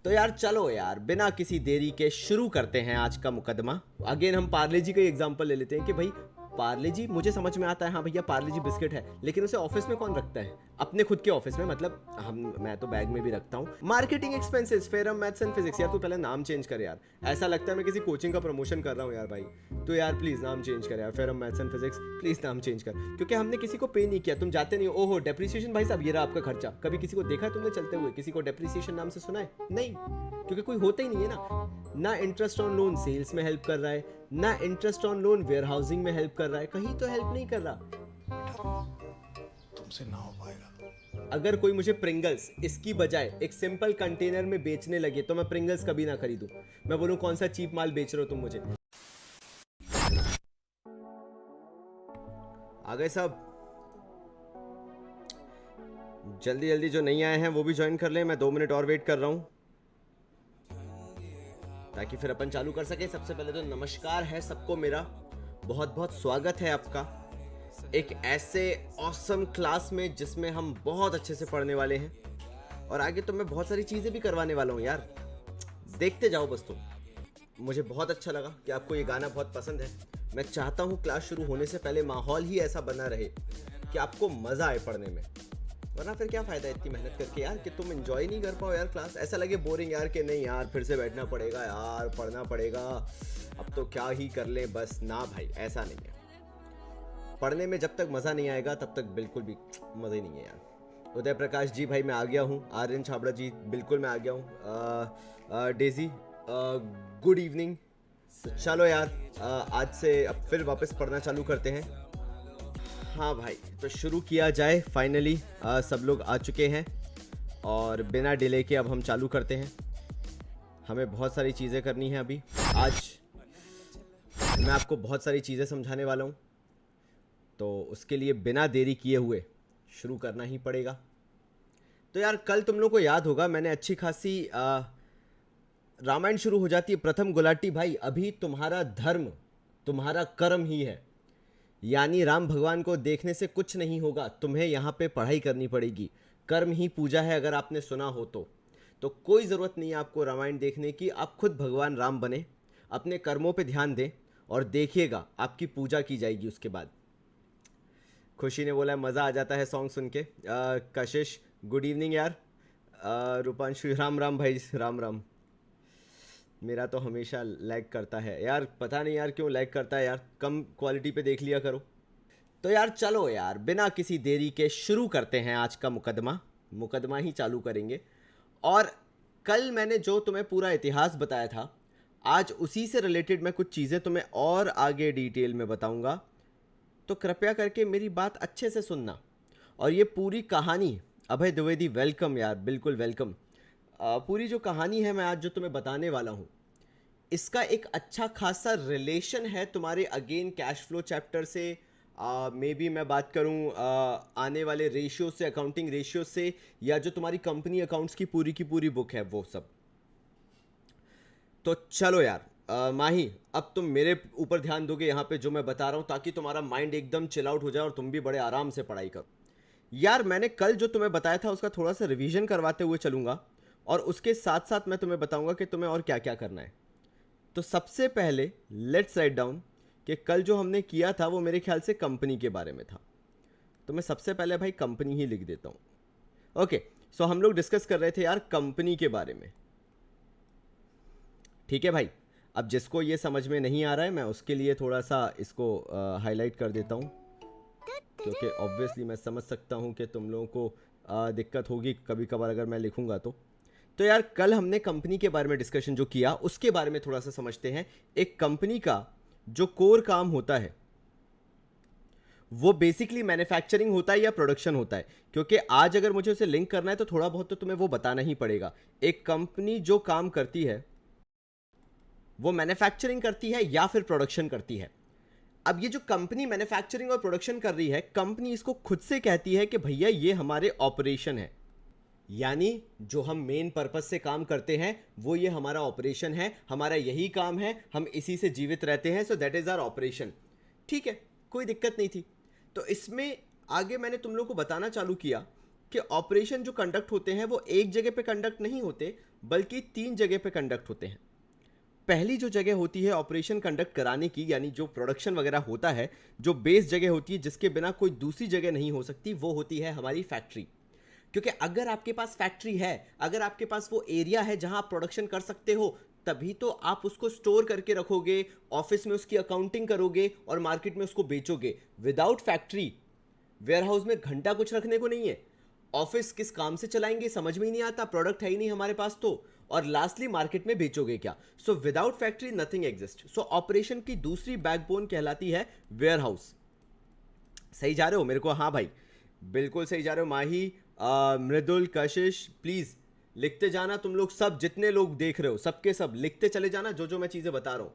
तो यार चलो यार बिना किसी देरी के शुरू करते हैं आज का मुकदमा। अगेन हम पार्ले जी का एग्जांपल ले लेते हैं कि भाई पार्ले जी मुझे समझ में आता है, हाँ भैया पार्ले जी बिस्किट है, लेकिन उसे ऑफिस में कौन रखता है? अपने खुद के ऑफिस में, मतलब मैं तो बैग में भी रखता हूँ। Marketing expenses, ferrum maths and physics. यार तू पहले नाम चेंज कर यार, ऐसा लगता है मैं किसी कोचिंग का प्रमोशन कर रहा हूँ यार भाई। तो यार प्लीज नाम चेंज कर यार, ferrum maths and physics please नाम चेंज कर, क्योंकि हमने किसी को पे नहीं किया। तुम जाते नहीं, ओहो डेप्रिसिएशन भाई साहब ये रहा आपका खर्चा। कभी किसी को देखा है तुमने चलते हुए? किसी को डेप्रिसिएशन नाम से सुना है? नहीं, क्योंकि कोई होता ही नहीं है ना इंटरेस्ट ऑन लोन सेल्स में हेल्प कर रहा है, ना interest on loan warehousing में हेल्प कर रहा है, कहीं तो हेल्प नहीं कर रहा। तुमसे ना हो पाएगा। अगर कोई मुझे प्रिंगल्स इसकी बजाय एक सिंपल कंटेनर में बेचने लगे तो मैं प्रिंगल्स कभी ना खरीदूं। मैं बोलूं कौन सा चीप माल बेच रहे हो तुम मुझे। आ गए सब? जल्दी जल्दी जो नहीं आए हैं वो भी ज्वाइन कर लें। मैं 2 मिनट और वेट कर रहा हूं ताकि फिर अपन चालू कर सके। सबसे पहले तो नमस्कार है सबको मेरा, बहुत बहुत स्वागत है आपका एक ऐसे ऑसम क्लास में जिसमें हम बहुत अच्छे से पढ़ने वाले हैं, और आगे तो मैं बहुत सारी चीज़ें भी करवाने वाला हूँ यार, देखते जाओ बस तुम। मुझे बहुत अच्छा लगा कि आपको ये गाना बहुत पसंद है। मैं चाहता हूँ क्लास शुरू होने से पहले माहौल ही ऐसा बना रहे कि आपको मज़ा आए पढ़ने में, वरना फिर क्या फ़ायदा इतनी मेहनत करके यार कि तुम एंजॉय नहीं कर पाओ यार क्लास। ऐसा लगे बोरिंग यार कि नहीं यार फिर से बैठना पड़ेगा यार, पढ़ना पड़ेगा, अब तो क्या ही कर लें बस। ना भाई ऐसा नहीं है, पढ़ने में जब तक मज़ा नहीं आएगा तब तक बिल्कुल भी मज़ा ही नहीं है यार। उदय प्रकाश जी भाई मैं आ गया हूँ, आर्यन छाबड़ा जी बिल्कुल मैं आ गया हूँ, डेजी गुड इवनिंग। चलो यार आज से अब फिर वापस पढ़ना चालू करते हैं। हाँ भाई तो शुरू किया जाए। फाइनली सब लोग आ चुके हैं और बिना डिले के अब हम चालू करते हैं। हमें बहुत सारी चीज़ें करनी है अभी। आज मैं आपको बहुत सारी चीज़ें समझाने वाला हूँ, तो उसके लिए बिना देरी किए हुए शुरू करना ही पड़ेगा। तो यार कल तुम लोग को याद होगा मैंने अच्छी खासी रामायण शुरू हो जाती है। प्रथम गुलाटी भाई अभी तुम्हारा धर्म तुम्हारा कर्म ही है, यानी राम भगवान को देखने से कुछ नहीं होगा, तुम्हें यहाँ पे पढ़ाई करनी पड़ेगी। कर्म ही पूजा है अगर आपने सुना हो तो कोई ज़रूरत नहीं है आपको रामायण देखने की। आप खुद भगवान राम बने, अपने कर्मों पे ध्यान दें और देखिएगा आपकी पूजा की जाएगी उसके बाद। खुशी ने बोला मज़ा आ जाता है सॉन्ग सुन के। कशिश गुड इवनिंग यार। रूपांशु राम राम भाई, राम राम। मेरा तो हमेशा लैग करता है यार, पता नहीं यार क्यों लैग करता है यार, कम क्वालिटी पे देख लिया करो। तो यार चलो यार बिना किसी देरी के शुरू करते हैं आज का मुकदमा ही चालू करेंगे। और कल मैंने जो तुम्हें पूरा इतिहास बताया था, आज उसी से रिलेटेड मैं कुछ चीज़ें तुम्हें और आगे डिटेल में बताऊंगा, तो कृपया करके मेरी बात अच्छे से सुनना। और ये पूरी कहानी, अभय द्विवेदी वेलकम यार, बिल्कुल वेलकम। पूरी जो कहानी है मैं आज जो तुम्हें बताने वाला हूँ, इसका एक अच्छा खासा रिलेशन है तुम्हारे अगेन कैश फ्लो चैप्टर से। मे बी मैं बात करूँ आने वाले रेशियो से, अकाउंटिंग रेशियो से, या जो तुम्हारी कंपनी अकाउंट्स की पूरी बुक है वो सब। तो चलो यार माही अब तुम मेरे ऊपर ध्यान दोगे यहाँ पे जो मैं बता रहा हूँ, ताकि तुम्हारा माइंड एकदम चिल आउट हो जाए और तुम भी बड़े आराम से पढ़ाई करो। यार मैंने कल जो तुम्हें बताया था उसका थोड़ा सा रिवीजन करवाते हुए चलूँगा, और उसके साथ साथ मैं तुम्हें बताऊँगा कि तुम्हें और क्या क्या करना है। तो सबसे पहले लेट्स राइट डाउन कि कल जो हमने किया था वो मेरे ख्याल से कंपनी के बारे में था, तो मैं सबसे पहले भाई कंपनी ही लिख देता हूँ। ओके सो हम लोग डिस्कस कर रहे थे यार कंपनी के बारे में, ठीक है भाई। अब जिसको ये समझ में नहीं आ रहा है मैं उसके लिए थोड़ा सा इसको हाईलाइट कर देता हूँ, क्योंकि ऑब्वियसली मैं समझ सकता हूँ कि तुम लोगों को दिक्कत होगी कभी कभार अगर मैं लिखूँगा तो यार कल हमने कंपनी के बारे में डिस्कशन जो किया उसके बारे में थोड़ा सा समझते हैं। एक कंपनी का जो कोर काम होता है वो बेसिकली मैन्युफैक्चरिंग होता है या प्रोडक्शन होता है, क्योंकि आज अगर मुझे उसे लिंक करना है तो थोड़ा बहुत तो तुम्हें वो बताना ही पड़ेगा। एक कंपनी जो काम करती है वो मैन्युफैक्चरिंग करती है या फिर प्रोडक्शन करती है। अब ये जो कंपनी मैन्युफैक्चरिंग और प्रोडक्शन कर रही है, कंपनी इसको खुद से कहती है कि भैया ये हमारे ऑपरेशन है, यानी जो हम मेन पर्पस से काम करते हैं वो ये हमारा ऑपरेशन है, हमारा यही काम है, हम इसी से जीवित रहते हैं, so that is our operation. ठीक है, कोई दिक्कत नहीं थी। तो इसमें आगे मैंने तुम लोग को बताना चालू किया कि ऑपरेशन जो कंडक्ट होते हैं वो एक जगह पे कंडक्ट नहीं होते, बल्कि 3 जगह पे कंडक्ट होते हैं। पहली जो जगह होती है ऑपरेशन कंडक्ट कराने की, यानी जो प्रोडक्शन वगैरह होता है, जो बेस जगह होती है जिसके बिना कोई दूसरी जगह नहीं हो सकती, वो होती है हमारी फैक्ट्री। क्योंकि अगर आपके पास फैक्ट्री है, अगर आपके पास वो एरिया है जहां आप प्रोडक्शन कर सकते हो, तभी तो आप उसको स्टोर करके रखोगे, ऑफिस में उसकी अकाउंटिंग करोगे और मार्केट में उसको बेचोगे। विदाउट फैक्ट्री वेयरहाउस में घंटा कुछ रखने को नहीं है। ऑफिस किस काम से चलाएंगे समझ में ही नहीं आता, प्रोडक्ट है ही नहीं हमारे पास तो। और लास्टली मार्केट में बेचोगे क्या? So without factory nothing exist. सो ऑपरेशन की दूसरी बैकबोन कहलाती है वेयरहाउस। सही जा रहे हो मेरे को? हाँ भाई, बिल्कुल सही जा रहे हो। माही, मृदुल, कशिश, प्लीज लिखते जाना। तुम लोग सब जितने लोग देख रहे हो सबके सब लिखते चले जाना जो जो मैं चीजें बता रहा हूं।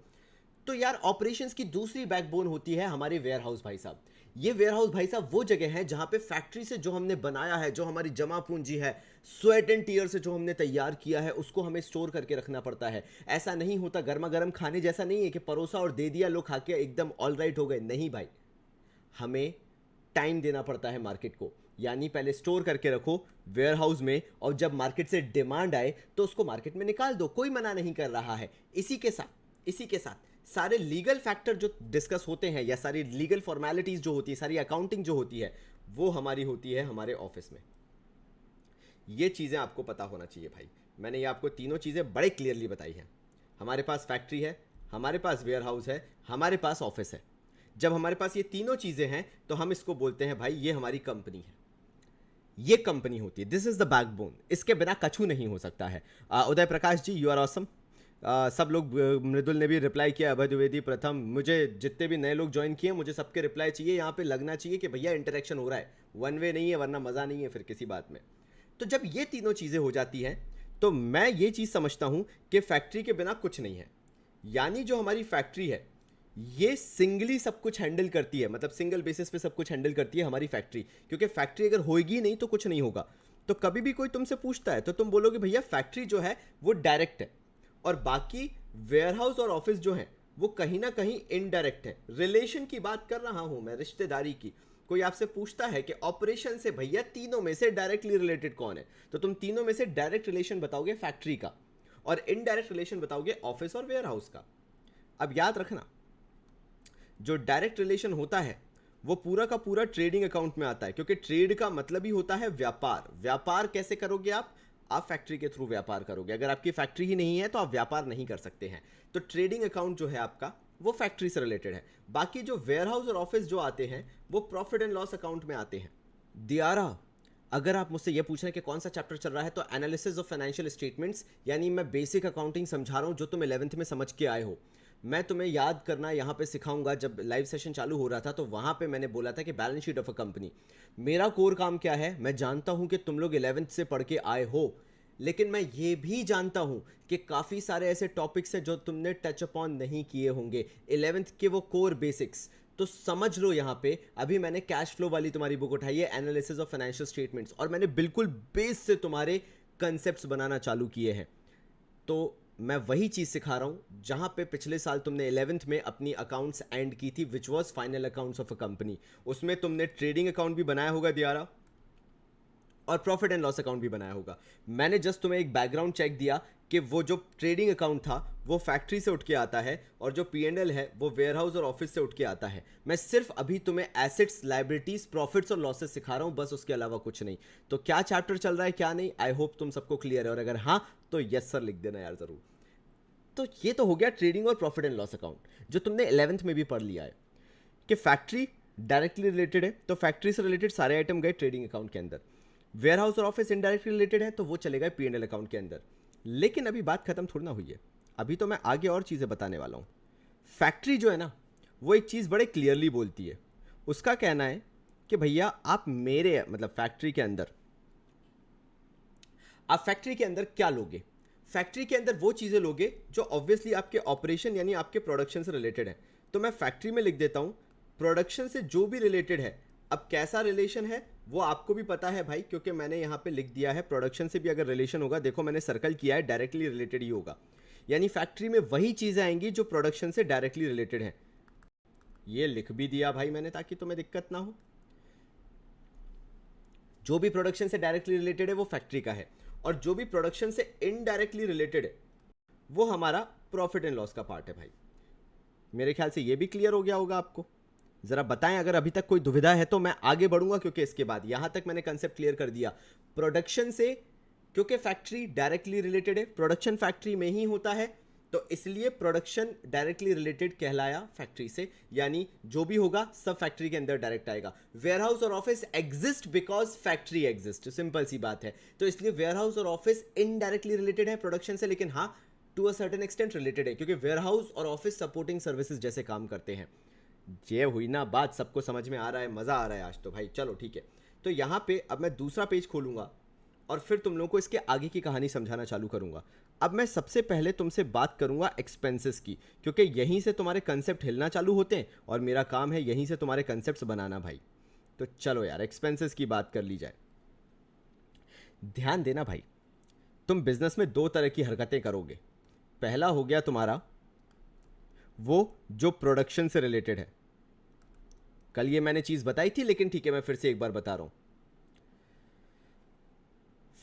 तो यार ऑपरेशंस की दूसरी बैकबोन होती है हमारे वेयरहाउस भाई साहब। ये वेयरहाउस भाई साहब वो जगह है जहां पे फैक्ट्री से जो हमने बनाया है, जो हमारी जमा पूंजी है, स्वेट एंड टीयर से जो हमने तैयार किया है, उसको हमें स्टोर करके रखना पड़ता है। ऐसा नहीं होता गर्मा गर्म खाने जैसा नहीं है कि परोसा और दे दिया, लोग खा के एकदम ऑल राइट हो गए। नहीं भाई, हमें टाइम देना पड़ता है मार्केट को। यानी पहले स्टोर करके रखो वेयरहाउस में, और जब मार्केट से डिमांड आए तो उसको मार्केट में निकाल दो, कोई मना नहीं कर रहा है। इसी के साथ सारे लीगल फैक्टर जो डिस्कस होते हैं, या सारी लीगल फॉर्मेलिटीज जो होती है, सारी अकाउंटिंग जो होती है, वो हमारी होती है हमारे ऑफिस में। ये चीजें आपको पता होना चाहिए भाई। मैंने ये आपको तीनों चीजें बड़े क्लियरली बताई हैं। हमारे पास फैक्ट्री है, हमारे पास वेयरहाउस है, हमारे पास ऑफिस है। जब हमारे पास ये तीनों चीजें हैं तो हम इसको बोलते हैं भाई ये हमारी कंपनी है, ये कंपनी होती है। This is the backbone. इसके बिना कछु नहीं हो सकता है। Uday Prakash ji, you are awesome. सब लोग, मृदुल ने भी रिप्लाई किया, अभय द्विवेदी, प्रथम, मुझे जितने भी नए लोग ज्वाइन किए मुझे सबके रिप्लाई चाहिए। यहाँ पे लगना चाहिए कि भैया इंटरेक्शन हो रहा है, वन वे नहीं है, वरना मजा नहीं है फिर किसी बात में। तो जब ये तीनों चीजें हो जाती हैं तो मैं ये चीज समझता हूं कि फैक्ट्री के बिना कुछ नहीं है। यानी जो हमारी फैक्ट्री है ये सिंगली सब कुछ हैंडल करती है, मतलब सिंगल बेसिस पे सब कुछ हैंडल करती है हमारी फैक्ट्री। क्योंकि फैक्ट्री अगर होगी नहीं तो कुछ नहीं होगा। तो कभी भी कोई तुमसे पूछता है तो तुम बोलोगे भैया फैक्ट्री जो है वो डायरेक्ट है, और बाकी वेयरहाउस और ऑफिस जो है वो कहीं ना कहीं इनडायरेक्ट है। रिलेशन की बात कर रहा हूं मैं, रिश्तेदारी की। कोई आपसे पूछता है कि ऑपरेशन से भैया तीनों में से डायरेक्टली रिलेटेड कौन है, तो तुम तीनों में से डायरेक्ट रिलेशन बताओगे फैक्ट्री का, और इनडायरेक्ट रिलेशन बताओगे ऑफिस और वेयरहाउस का। अब याद रखना, जो डायरेक्ट रिलेशन होता है वो पूरा का पूरा ट्रेडिंग अकाउंट में आता है, क्योंकि ट्रेड का मतलब ही होता है व्यापार। व्यापार कैसे करोगे आप फैक्ट्री के थ्रू व्यापार करोगे। अगर आपकी फैक्ट्री ही नहीं है तो आप व्यापार नहीं कर सकते हैं। तो ट्रेडिंग अकाउंट जो है आपका वो फैक्ट्री से रिलेटेड है। बाकी जो वेयरहाउस और ऑफिस जो आते हैं वो प्रॉफिट एंड लॉस अकाउंट में आते हैं। दियारा, अगर आप मुझसे ये पूछ रहे हैं कि कौन सा चैप्टर चल रहा है, तो एनालिसिस ऑफ फाइनेंशियल स्टेटमेंट्स, यानी मैं बेसिक अकाउंटिंग समझा रहा हूं जो तुम 11th में समझ के आए हो। मैं तुम्हें याद करना यहाँ पे सिखाऊंगा। जब लाइव सेशन चालू हो रहा था तो वहाँ पे मैंने बोला था कि balance sheet of a company मेरा कोर काम क्या है। मैं जानता हूँ कि तुम लोग 11th से पढ़ के आए हो, लेकिन मैं ये भी जानता हूं कि काफ़ी सारे ऐसे टॉपिक्स हैं जो तुमने टच अपॉन नहीं किए होंगे 11th के, वो कोर बेसिक्स। तो समझ लो यहाँ पे, अभी मैंने कैश फ्लो वाली तुम्हारी बुक उठाई है, एनालिसिस ऑफ फाइनेंशियल स्टेटमेंट्स, और मैंने बिल्कुल बेस से तुम्हारे कंसेप्ट्स बनाना चालू किए हैं। तो मैं वही चीज़ सिखा रहा हूं जहां पे पिछले साल तुमने 11th में अपनी अकाउंट्स एंड की थी, which was final accounts of a company. उसमें तुमने ट्रेडिंग अकाउंट भी बनाया होगा दियारा, और प्रॉफिट एंड लॉस अकाउंट भी बनाया होगा। मैंने जस्ट तुम्हें एक बैकग्राउंड चेक दिया कि वो जो ट्रेडिंग अकाउंट था वो फैक्ट्री से उठ के आता है, और जो P&L है वो वेयरहाउस और ऑफिस से उठ के आता है। मैं सिर्फ अभी तुम्हें एसेट्स, लायबिलिटीज, प्रॉफिट्स और लॉसेस सिखा रहा हूं, बस उसके अलावा कुछ नहीं। तो क्या चैप्टर चल रहा है क्या नहीं, आई होप तुम सबको क्लियर है, और अगर हाँ तो यस सर लिख देना यार जरूर। तो ये तो हो गया ट्रेडिंग और प्रॉफिट एंड लॉस अकाउंट, जो तुमने 11th में भी पढ़ लिया है कि फैक्ट्री डायरेक्टली रिलेटेड है, तो फैक्ट्री से रिलेटेड सारे आइटम गए ट्रेडिंग अकाउंट के अंदर। वेयरहाउस और ऑफिस इनडायरेक्टली रिलेटेड है तो वो चलेगा P&L अकाउंट के अंदर। लेकिन अभी बात खत्म थोड़ी ना हुई है, अभी तो मैं आगे और चीजें बताने वाला हूं। फैक्ट्री जो है ना वो एक चीज बड़े क्लियरली बोलती है। उसका कहना है कि भैया आप मेरे, मतलब फैक्ट्री के अंदर, आप फैक्ट्री के अंदर क्या लोगे? फैक्ट्री के अंदर वो चीजें लोगे जो ऑब्वियसली आपके ऑपरेशन यानी आपके प्रोडक्शन से रिलेटेड है। तो मैं फैक्ट्री में लिख देता हूं प्रोडक्शन से जो भी रिलेटेड है। अब कैसा रिलेशन है वो आपको भी पता है भाई, क्योंकि मैंने यहां पे लिख दिया है प्रोडक्शन से भी अगर रिलेशन होगा, देखो मैंने सर्कल किया है, डायरेक्टली रिलेटेड ही होगा। यानी फैक्ट्री में वही चीजें आएंगी जो प्रोडक्शन से डायरेक्टली रिलेटेड है। ये लिख भी दिया भाई मैंने ताकि तुम्हें दिक्कत ना हो। जो भी प्रोडक्शन से डायरेक्टली रिलेटेड है वो फैक्ट्री का है। और जो भी प्रोडक्शन से इनडायरेक्टली रिलेटेड है वो हमारा प्रॉफिट एंड लॉस का पार्ट है भाई। मेरे ख्याल से ये भी क्लियर हो गया होगा आपको। जरा बताएं अगर अभी तक कोई दुविधा है तो मैं आगे बढ़ूंगा, क्योंकि इसके बाद यहां तक मैंने कंसेप्ट क्लियर कर दिया प्रोडक्शन से, क्योंकि फैक्ट्री डायरेक्टली रिलेटेड है, प्रोडक्शन फैक्ट्री में ही होता है, तो इसलिए प्रोडक्शन डायरेक्टली रिलेटेड कहलाया फैक्ट्री से, यानी जो भी होगा सब फैक्ट्री के अंदर डायरेक्ट आएगा। वेयरहाउस और office exist because factory exist, simple सी बात है। तो इसलिए वेयरहाउस और ऑफिस इनडायरेक्टली रिलेटेड है प्रोडक्शन से, लेकिन हाँ to a certain extent related है, क्योंकि वेयरहाउस और ऑफिस सपोर्टिंग सर्विसेज जैसे काम करते हैं। ये हुई ना बात, सबको समझ में आ रहा है, मजा आ रहा है आज तो भाई। चलो ठीक है, तो यहां पे अब मैं दूसरा पेज खोलूंगा और फिर तुम लोगों को इसके आगे की कहानी समझाना चालू करूंगा। अब मैं सबसे पहले तुमसे बात करूंगा एक्सपेंसेस की, क्योंकि यहीं से तुम्हारे कंसेप्ट हिलना चालू होते हैं और मेरा काम है यहीं से तुम्हारे कंसेप्ट्स बनाना भाई। तो चलो यार एक्सपेंसेस की बात कर ली जाए। ध्यान देना भाई, तुम बिजनेस में दो तरह की हरकतें करोगे। पहला हो गया तुम्हारा वो जो प्रोडक्शन से रिलेटेड है, कल ये मैंने चीज बताई थी लेकिन ठीक है मैं फिर से एक बार बता रहा हूं।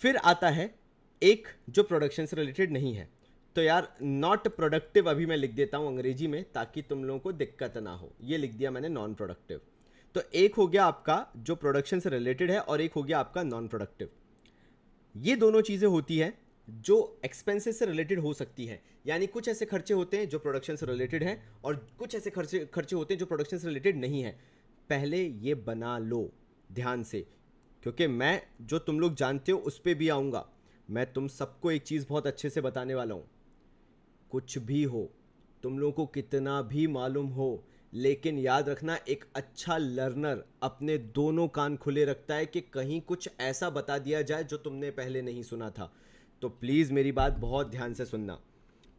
फिर आता है एक जो प्रोडक्शन से रिलेटेड नहीं है, तो यार नॉट प्रोडक्टिव अभी मैं लिख देता हूं अंग्रेजी में ताकि तुम लोगों को दिक्कत ना हो। ये लिख दिया मैंने नॉन प्रोडक्टिव। तो एक हो गया आपका जो प्रोडक्शन से रिलेटेड है और एक हो गया आपका नॉन प्रोडक्टिव। ये दोनों चीजें होती हैं जो एक्सपेंसेस से रिलेटेड हो सकती हैं, यानी कुछ ऐसे खर्चे होते हैं जो प्रोडक्शन से रिलेटेड हैं और कुछ ऐसे खर्चे होते हैं जो प्रोडक्शन से रिलेटेड नहीं है। पहले ये बना लो ध्यान से, क्योंकि मैं जो तुम लोग जानते हो उस पर भी आऊँगा। मैं तुम सबको एक चीज़ बहुत अच्छे से बताने वाला हूँ, कुछ भी हो, तुम लोगों को कितना भी मालूम हो, लेकिन याद रखना एक अच्छा लर्नर अपने दोनों कान खुले रखता है कि कहीं कुछ ऐसा बता दिया जाए जो तुमने पहले नहीं सुना था। तो प्लीज़ मेरी बात बहुत ध्यान से सुनना।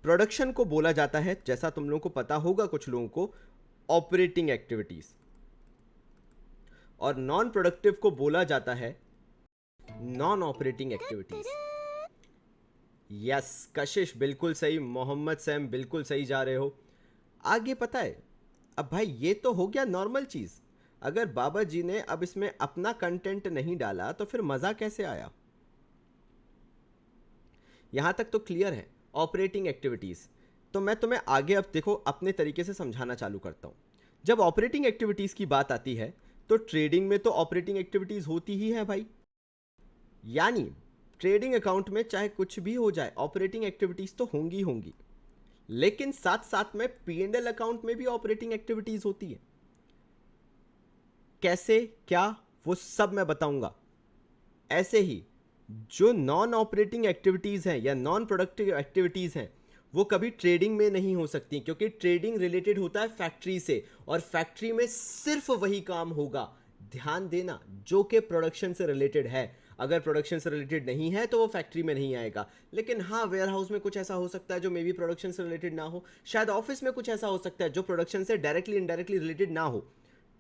प्रोडक्शन को बोला जाता है, जैसा तुम लोगों को पता होगा कुछ लोगों को, ऑपरेटिंग एक्टिविटीज़, और नॉन प्रोडक्टिव को बोला जाता है नॉन ऑपरेटिंग एक्टिविटीज। यस कशिश बिल्कुल सही, मोहम्मद सैम बिल्कुल सही जा रहे हो। आगे पता है, अब भाई ये तो हो गया नॉर्मल चीज। अगर बाबा जी ने अब इसमें अपना कंटेंट नहीं डाला तो फिर मजा कैसे आया। यहां तक तो क्लियर है ऑपरेटिंग एक्टिविटीज। तो मैं तुम्हें आगे अब देखो अपने तरीके से समझाना चालू करता हूं। जब ऑपरेटिंग एक्टिविटीज की बात आती है तो ट्रेडिंग में तो ऑपरेटिंग एक्टिविटीज होती ही है भाई, यानी ट्रेडिंग अकाउंट में चाहे कुछ भी हो जाए ऑपरेटिंग एक्टिविटीज तो होंगी होंगी, लेकिन साथ साथ में P&L अकाउंट में भी ऑपरेटिंग एक्टिविटीज होती है। कैसे क्या वो सब मैं बताऊंगा। ऐसे ही जो नॉन ऑपरेटिंग एक्टिविटीज हैं या नॉन प्रोडक्टिव एक्टिविटीज हैं वो कभी ट्रेडिंग में नहीं हो सकती, क्योंकि ट्रेडिंग रिलेटेड होता है फैक्ट्री से और फैक्ट्री में सिर्फ वही काम होगा, ध्यान देना, जो कि प्रोडक्शन से रिलेटेड है। अगर प्रोडक्शन से रिलेटेड नहीं है तो वो फैक्ट्री में नहीं आएगा। लेकिन हाँ वेयर हाउस में कुछ ऐसा हो सकता है जो मे बी प्रोडक्शन से रिलेटेड ना हो, शायद ऑफिस में कुछ ऐसा हो सकता है जो प्रोडक्शन से डायरेक्टली इनडायरेक्टली रिलेटेड ना हो।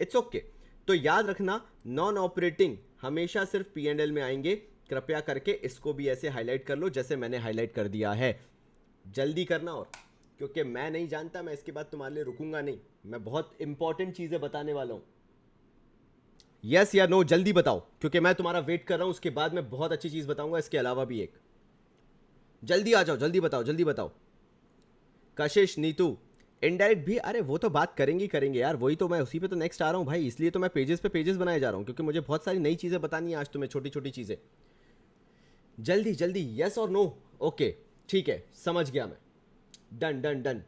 It's okay. तो याद रखना नॉन ऑपरेटिंग हमेशा सिर्फ P&L में आएंगे। कृपया करके इसको भी ऐसे हाईलाइट कर लो जैसे मैंने हाईलाइट कर दिया है। जल्दी करना, और क्योंकि मैं नहीं जानता, मैं इसके बाद तुम्हारे लिए रुकूंगा नहीं, मैं बहुत इंपॉर्टेंट चीजें बताने वाला हूं। यस या नो जल्दी बताओ, क्योंकि मैं तुम्हारा वेट कर रहा हूं। उसके बाद मैं बहुत अच्छी चीज बताऊंगा इसके अलावा भी एक। जल्दी आ जाओ, जल्दी बताओ, जल्दी बताओ। कशिश, नीतू, इनडायरेक्ट भी, अरे वो तो बात करेंगे करेंगे यार, वही तो मैं उसी पे तो नेक्स्ट आ रहा हूं भाई। इसलिए तो मैं पेजेस पे पेजेस बनाए जा रहा हूं, क्योंकि मुझे बहुत सारी नई चीजें बतानी है आज तुम्हें, छोटी छोटी चीजें। जल्दी जल्दी, यस और नो। ओके ठीक है, समझ गया मैं। Done done done.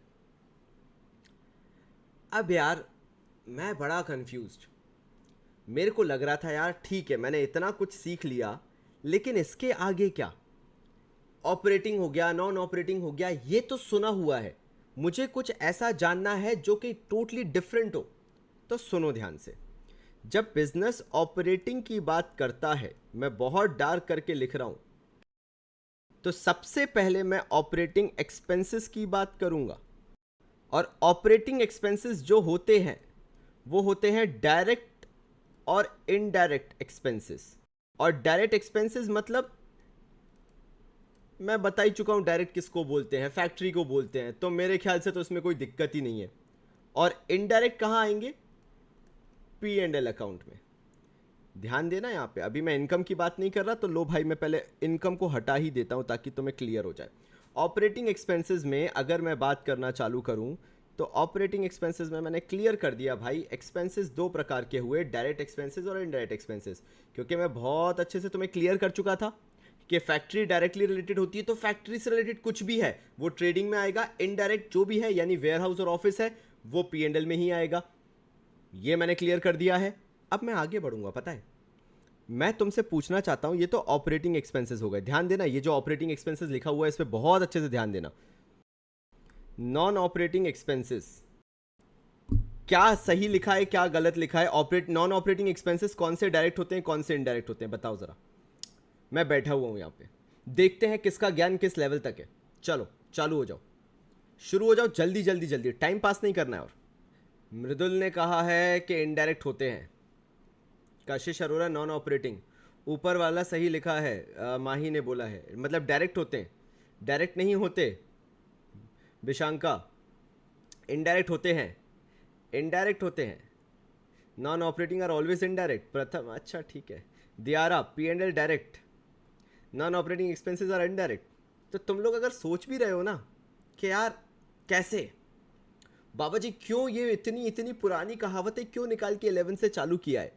अब यार मैं बड़ा कंफ्यूज्ड, मेरे को लग रहा था यार ठीक है मैंने इतना कुछ सीख लिया, लेकिन इसके आगे क्या। ऑपरेटिंग हो गया, नॉन ऑपरेटिंग हो गया, ये तो सुना हुआ है, मुझे कुछ ऐसा जानना है जो कि टोटली डिफरेंट हो। तो सुनो ध्यान से, जब बिजनेस ऑपरेटिंग की बात करता है, मैं बहुत डार्क करके लिख रहा हूं, तो सबसे पहले मैं ऑपरेटिंग एक्सपेंसेस की बात करूंगा। और ऑपरेटिंग एक्सपेंसेस जो होते हैं वो होते हैं डायरेक्ट और इनडायरेक्ट एक्सपेंसेस। और डायरेक्ट एक्सपेंसेस मतलब मैं बता ही चुका हूं डायरेक्ट किसको बोलते हैं, फैक्ट्री को बोलते हैं, तो मेरे ख्याल से तो इसमें कोई दिक्कत ही नहीं है। और इनडायरेक्ट कहां आएंगे, P&L अकाउंट में। ध्यान देना यहाँ पे, अभी मैं इनकम की बात नहीं कर रहा, तो लो भाई मैं पहले इनकम को हटा ही देता हूँ ताकि तुम्हें क्लियर हो जाए। ऑपरेटिंग एक्सपेंसेस में अगर मैं बात करना चालू करूँ तो ऑपरेटिंग एक्सपेंसेस में मैंने क्लियर कर दिया भाई, एक्सपेंसेस दो प्रकार के हुए, डायरेक्ट एक्सपेंसेस और इनडायरेक्ट एक्सपेंसेस। क्योंकि मैं बहुत अच्छे से तुम्हें क्लियर कर चुका था कि फैक्ट्री डायरेक्टली रिलेटेड होती है, तो फैक्ट्री से रिलेटेड कुछ भी है वो ट्रेडिंग में आएगा, इनडायरेक्ट जो भी है यानी वेयर हाउस और ऑफिस है वो P&L में ही आएगा। ये मैंने क्लियर कर दिया है। अब मैं आगे बढ़ूंगा, पता है मैं तुमसे पूछना चाहता हूं, ये तो ऑपरेटिंग एक्सपेंसेस हो गए, ध्यान देना ये जो ऑपरेटिंग एक्सपेंसेस लिखा हुआ है इस पे बहुत अच्छे से ध्यान देना। नॉन ऑपरेटिंग एक्सपेंसेस क्या सही लिखा है क्या गलत लिखा है? नॉन ऑपरेटिंग एक्सपेंसेस कौन से डायरेक्ट होते हैं कौन से इनडायरेक्ट होते हैं, बताओ जरा। मैं बैठा हुआ हूं यहां पे, देखते हैं किसका ज्ञान किस लेवल तक है। चलो चालू हो जाओ, शुरू हो जाओ, जल्दी जल्दी जल्दी, टाइम पास नहीं करना है। और मृदुल ने कहा है कि इनडायरेक्ट होते हैं, कशिश अरोरा नॉन ऑपरेटिंग, ऊपर वाला सही लिखा है, माही ने बोला है, मतलब डायरेक्ट होते हैं, डायरेक्ट नहीं होते। विशांका इनडायरेक्ट होते हैं, इनडायरेक्ट होते हैं, non operating are always indirect. प्रथम अच्छा ठीक है। दियारा P&L direct, non operating expenses are indirect. तो तुम लोग अगर सोच भी रहे हो ना कि यार कैसे बाबा जी, क्यों ये इतनी इतनी पुरानी कहावतें क्यों निकाल के 11 से चालू किया है,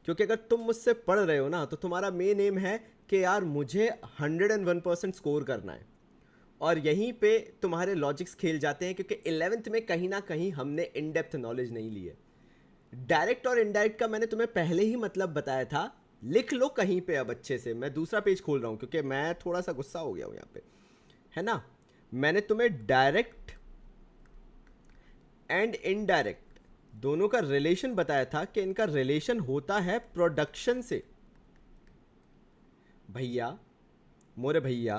क्योंकि अगर तुम मुझसे पढ़ रहे हो ना तो तुम्हारा मेन एम है कि यार मुझे 101% स्कोर करना है, और यहीं पे तुम्हारे लॉजिक्स खेल जाते हैं, क्योंकि 11th में कहीं ना कहीं हमने इन डेप्थ नॉलेज नहीं ली है। डायरेक्ट और इनडायरेक्ट का मैंने तुम्हें पहले ही मतलब बताया था, लिख लो कहीं पे अब अच्छे से। मैं दूसरा पेज खोल रहा हूँ क्योंकि मैं थोड़ा सा गुस्सा हो गया हूँ यहाँ पे, है ना। मैंने तुम्हें डायरेक्ट एंड इनडायरेक्ट दोनों का रिलेशन बताया था कि इनका रिलेशन होता है प्रोडक्शन से। भैया मोरे भैया,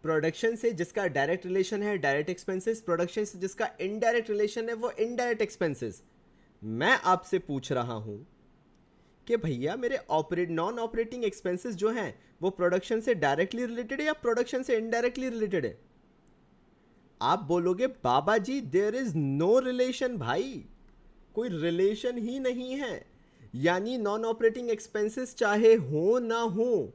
प्रोडक्शन से जिसका डायरेक्ट रिलेशन है डायरेक्ट एक्सपेंसेस, प्रोडक्शन से जिसका इनडायरेक्ट रिलेशन है वो इनडायरेक्ट एक्सपेंसेस। मैं आपसे पूछ रहा हूं कि भैया मेरे नॉन ऑपरेटिंग एक्सपेंसेस जो हैं वो प्रोडक्शन से डायरेक्टली रिलेटेड है या प्रोडक्शन से इनडायरेक्टली रिलेटेड है? आप बोलोगे बाबा जी देयर इज नो रिलेशन, भाई कोई रिलेशन ही नहीं है। यानी नॉन ऑपरेटिंग एक्सपेंसेस चाहे हो ना हो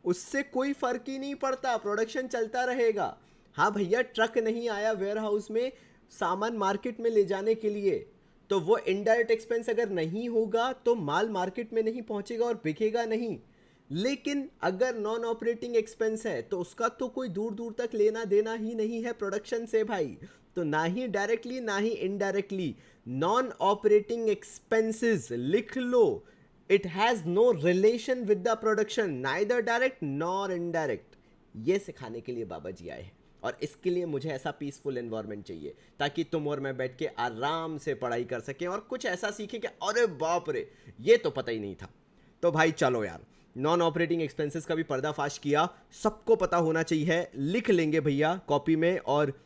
उससे कोई फर्क ही नहीं पड़ता, प्रोडक्शन चलता रहेगा। हाँ भैया, ट्रक नहीं आया वेयर हाउस में सामान मार्केट में ले जाने के लिए, तो वो इनडायरेक्ट एक्सपेंस अगर नहीं होगा तो माल मार्केट में नहीं पहुंचेगा और बिकेगा नहीं। लेकिन अगर नॉन ऑपरेटिंग एक्सपेंस है तो उसका तो कोई दूर दूर तक लेना देना ही नहीं है प्रोडक्शन से भाई, तो ना ही डायरेक्टली ना ही इनडायरेक्टली। नॉन ऑपरेटिंग एक्सपेंसेस लिख लो, it has no relation with the production, neither direct nor indirect. ये सिखाने के लिए बाबा जी आए हैं, और इसके लिए मुझे ऐसा पीसफुल एनवायरनमेंट चाहिए ताकि तुम और मैं बैठ के आराम से पढ़ाई कर सकें और कुछ ऐसा सीखें कि अरे बाप रे ये तो पता ही नहीं था। तो भाई चलो यार, नॉन ऑपरेटिंग एक्सपेंसेस का भी पर्दाफाश किया, सबको पता होना चाहिए, लिख लेंगे भैया कॉपी में। और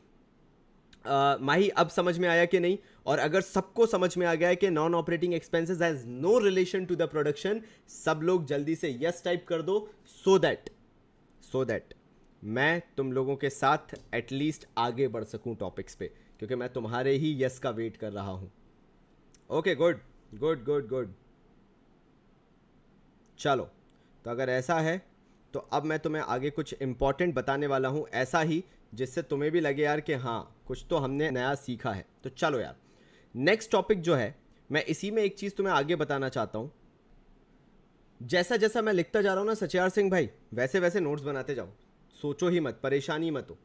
माही अब समझ में आया कि नहीं? और अगर सबको समझ में आ गया है कि non operating expenses has no relation to the production, सब लोग जल्दी से यस टाइप कर दो, सो दैट मैं तुम लोगों के साथ एटलीस्ट आगे बढ़ सकूं टॉपिक्स पे, क्योंकि मैं तुम्हारे ही यस का वेट कर रहा हूं। Okay good good good good, चलो तो अगर ऐसा है तो अब मैं तुम्हें आगे कुछ इंपॉर्टेंट बताने वाला हूं, ऐसा ही जिससे तुम्हें भी लगे यार कि हाँ कुछ तो हमने नया सीखा है। तो चलो यार, नेक्स्ट टॉपिक जो है, मैं इसी में एक चीज़ तुम्हें आगे बताना चाहता हूं। जैसा जैसा मैं लिखता जा रहा हूं ना सचियार सिंह भाई, वैसे वैसे नोट्स बनाते जाओ, सोचो ही मत, परेशानी मत हो,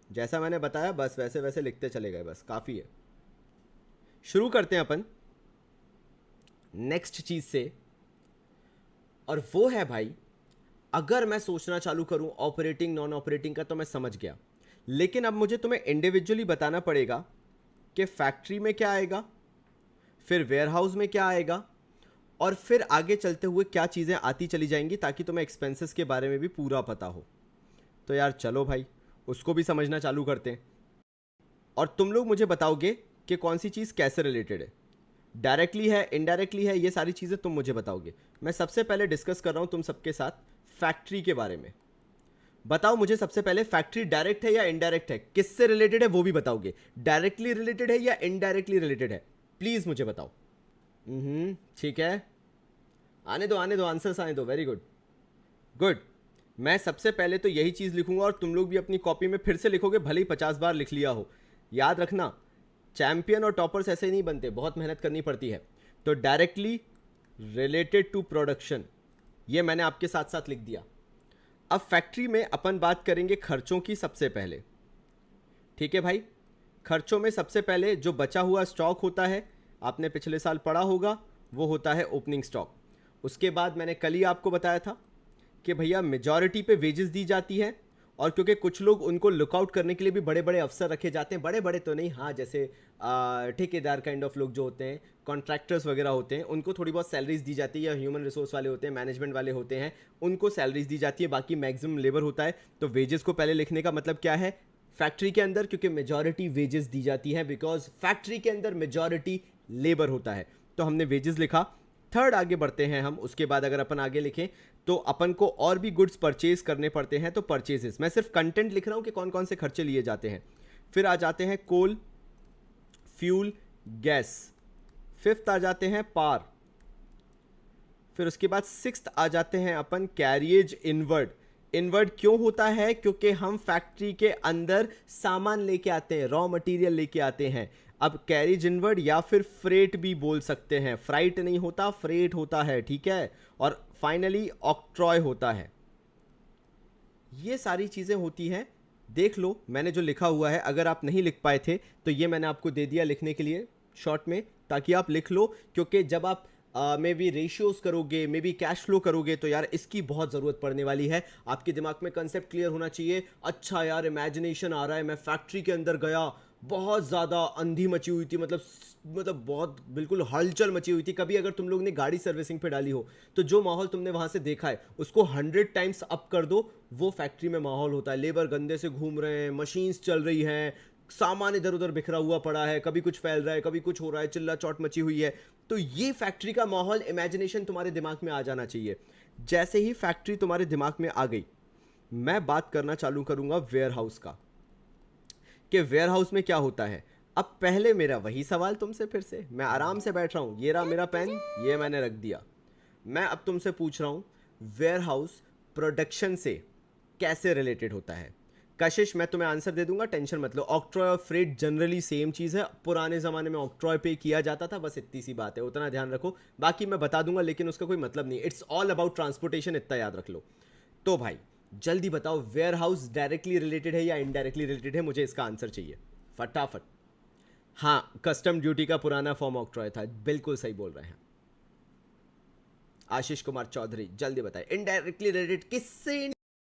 जैसा मैंने बताया बस वैसे वैसे लिखते चले गए, बस काफ़ी है। शुरू करते हैं अपन नेक्स्ट चीज़ से, और वो है भाई, अगर मैं सोचना चालू करूं ऑपरेटिंग नॉन ऑपरेटिंग का तो मैं समझ गया, लेकिन अब मुझे तुम्हें इंडिविजुअली बताना पड़ेगा कि फैक्ट्री में क्या आएगा, फिर वेयरहाउस में क्या आएगा, और फिर आगे चलते हुए क्या चीज़ें आती चली जाएंगी, ताकि तुम्हें एक्सपेंसेस के बारे में भी पूरा पता हो। तो यार चलो भाई उसको भी समझना चालू करते हैं, और तुम लोग मुझे बताओगे कि कौन सी चीज़ कैसे रिलेटेड है, डायरेक्टली है इनडायरेक्टली है, ये सारी चीज़ें तुम मुझे बताओगे। मैं सबसे पहले डिस्कस कर रहा हूँ तुम सबके साथ फैक्ट्री के बारे में। बताओ मुझे सबसे पहले, फैक्ट्री डायरेक्ट है या इनडायरेक्ट है, किससे रिलेटेड है वो भी बताओगे, डायरेक्टली रिलेटेड है या इनडायरेक्टली रिलेटेड है, प्लीज़ मुझे बताओ। ठीक है, आने दो आंसर्स आने दो, वेरी गुड गुड। मैं सबसे पहले तो यही चीज़ लिखूंगा और तुम लोग भी अपनी कॉपी में फिर से लिखोगे, भले ही 50 बार लिख लिया हो। याद रखना, चैंपियन और टॉपर्स ऐसे नहीं बनते, बहुत मेहनत करनी पड़ती है। तो डायरेक्टली रिलेटेड टू प्रोडक्शन, ये मैंने आपके साथ साथ लिख दिया। अब फैक्ट्री में अपन बात करेंगे खर्चों की सबसे पहले, ठीक है भाई। खर्चों में सबसे पहले जो बचा हुआ स्टॉक होता है, आपने पिछले साल पढ़ा होगा, वो होता है ओपनिंग स्टॉक। उसके बाद मैंने कल ही आपको बताया था कि भैया मेजॉरिटी पे वेजेस दी जाती है, और क्योंकि कुछ लोग उनको लुकआउट करने के लिए भी बड़े बड़े अफसर रखे जाते हैं, बड़े बड़े तो नहीं, हाँ, जैसे ठेकेदार काइंड ऑफ लोग जो होते हैं, कॉन्ट्रैक्टर्स वगैरह होते हैं, उनको थोड़ी बहुत सैलरीज दी जाती है, या ह्यूमन रिसोर्स वाले होते हैं, मैनेजमेंट वाले होते हैं, उनको सैलरीज दी जाती है, बाकी मैक्सिमम लेबर होता है। तो वेजेस को पहले लिखने का मतलब क्या है फैक्ट्री के अंदर, क्योंकि मेजॉरिटी वेजेस दी जाती है, बिकॉज फैक्ट्री के अंदर मेजॉरिटी लेबर होता है। तो हमने वेजेस लिखा। थर्ड आगे बढ़ते हैं हम। उसके बाद अगर अपन आगे लिखें तो अपन को और भी गुड्स परचेज करने पड़ते हैं, तो परचेजेस, मैं सिर्फ कंटेंट लिख रहा हूं कि कौन कौन से खर्चे लिए जाते हैं। फिर आ जाते हैं कोल, फ्यूल, गैस। फिफ्थ आ जाते हैं पार। फिर उसके बाद सिक्स्थ आ जाते हैं अपन कैरियज इनवर्ड। इनवर्ड क्यों होता है? क्योंकि हम फैक्ट्री के अंदर सामान लेके आते हैं, रॉ मटेरियल लेके आते हैं। अब कैरिज इनवर्ड या फिर फ्रेट भी बोल सकते हैं, फ्राइट नहीं होता, फ्रेट होता है, ठीक है। और फाइनली ऑक्ट्रॉय होता है। ये सारी चीजें होती हैं, देख लो मैंने जो लिखा हुआ है। अगर आप नहीं लिख पाए थे तो ये मैंने आपको दे दिया लिखने के लिए शॉर्ट में, ताकि आप लिख लो। क्योंकि जब आप मे बी रेशियोज करोगे, मे बी कैश फ्लो करोगे, तो यार इसकी बहुत ज़रूरत पड़ने वाली है। आपके दिमाग में कंसेप्ट क्लियर होना चाहिए। अच्छा यार, इमेजिनेशन आ रहा है, मैं फैक्ट्री के अंदर गया, बहुत ज़्यादा अंधी मची हुई थी, मतलब बहुत बिल्कुल हलचल मची हुई थी। कभी अगर तुम लोग ने गाड़ी सर्विसिंग पे डाली हो तो जो माहौल तुमने वहाँ से देखा है उसको 100 टाइम्स अप कर दो, वो फैक्ट्री में माहौल होता है। लेबर गंदे से घूम रहे हैं, मशीन्स चल रही हैं, सामान इधर उधर बिखरा हुआ पड़ा है, कभी कुछ फैल रहा है, कभी कुछ हो रहा है, चिल्ला चौट मची हुई है। तो ये फैक्ट्री का माहौल, इमेजिनेशन तुम्हारे दिमाग में आ जाना चाहिए। जैसे ही फैक्ट्री तुम्हारे दिमाग में आ गई, मैं बात करना चालू करूंगा वेयर हाउस का, कि वेयर हाउस में क्या होता है। अब पहले मेरा वही सवाल तुमसे, फिर से मैं आराम से बैठ रहा हूं, ये रहा मेरा पेन, ये मैंने रख दिया। मैं अब तुमसे पूछ रहा हूं, वेयर हाउस प्रोडक्शन से कैसे रिलेटेड होता है? कशिश, मैं तुम्हें आंसर दे दूंगा, टेंशन मत लो। ऑक्ट्रॉय और फ्रेट जनरली सेम चीज़ है। पुराने ज़माने में ऑक्ट्रॉय पे किया जाता था, बस इतनी सी बात है, उतना ध्यान रखो। बाकी मैं बता दूंगा, लेकिन उसका कोई मतलब नहीं। इट्स ऑल अबाउट ट्रांसपोर्टेशन, इतना याद रख लो। तो भाई जल्दी बताओ, वेयर हाउस डायरेक्टली रिलेटेड है या इनडायरेक्टली रिलेटेड है? मुझे इसका आंसर चाहिए फटाफट। हाँ, कस्टम ड्यूटी का पुराना फॉर्म ऑक्ट्रॉय था, बिल्कुल सही बोल रहे हैं आशीष कुमार चौधरी। जल्दी बताए, इनडायरेक्टली रिलेटेड किससे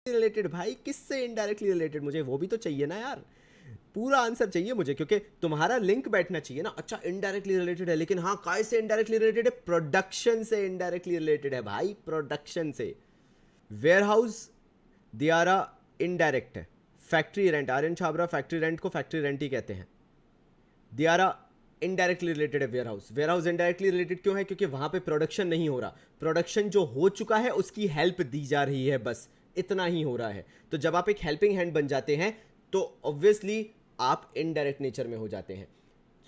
रिलेटेड भाई, किससे इनडायरेक्टली रिलेटेड? मुझे वो भी तो चाहिए ना यार, पूरा आंसर चाहिए मुझे, क्योंकि तुम्हारा लिंक बैठना चाहिए ना। अच्छा, इनडायरेक्टली रिलेटेड है, लेकिन हाँ, काय से इनडायरेक्टली रिलेटेड है? प्रोडक्शन से इनडायरेक्टली रिलेटेड है भाई, प्रोडक्शन से। वेयर हाउस दियारा इनडायरेक्ट है। Factory rent, Aryan Chhabra, factory rent को फैक्ट्री रेंट ही कहते हैं। दियारा इनडायरेक्टली रिलेटेड है। Warehouse, warehouse indirectly related क्यों है? क्योंकि वहां पे प्रोडक्शन नहीं हो रहा, प्रोडक्शन जो हो चुका है उसकी हेल्प दी जा रही है, बस इतना ही हो रहा है। तो जब आप एक हेल्पिंग हैंड बन जाते हैं तो ऑब्वियसली आप इनडायरेक्ट नेचर में हो जाते हैं।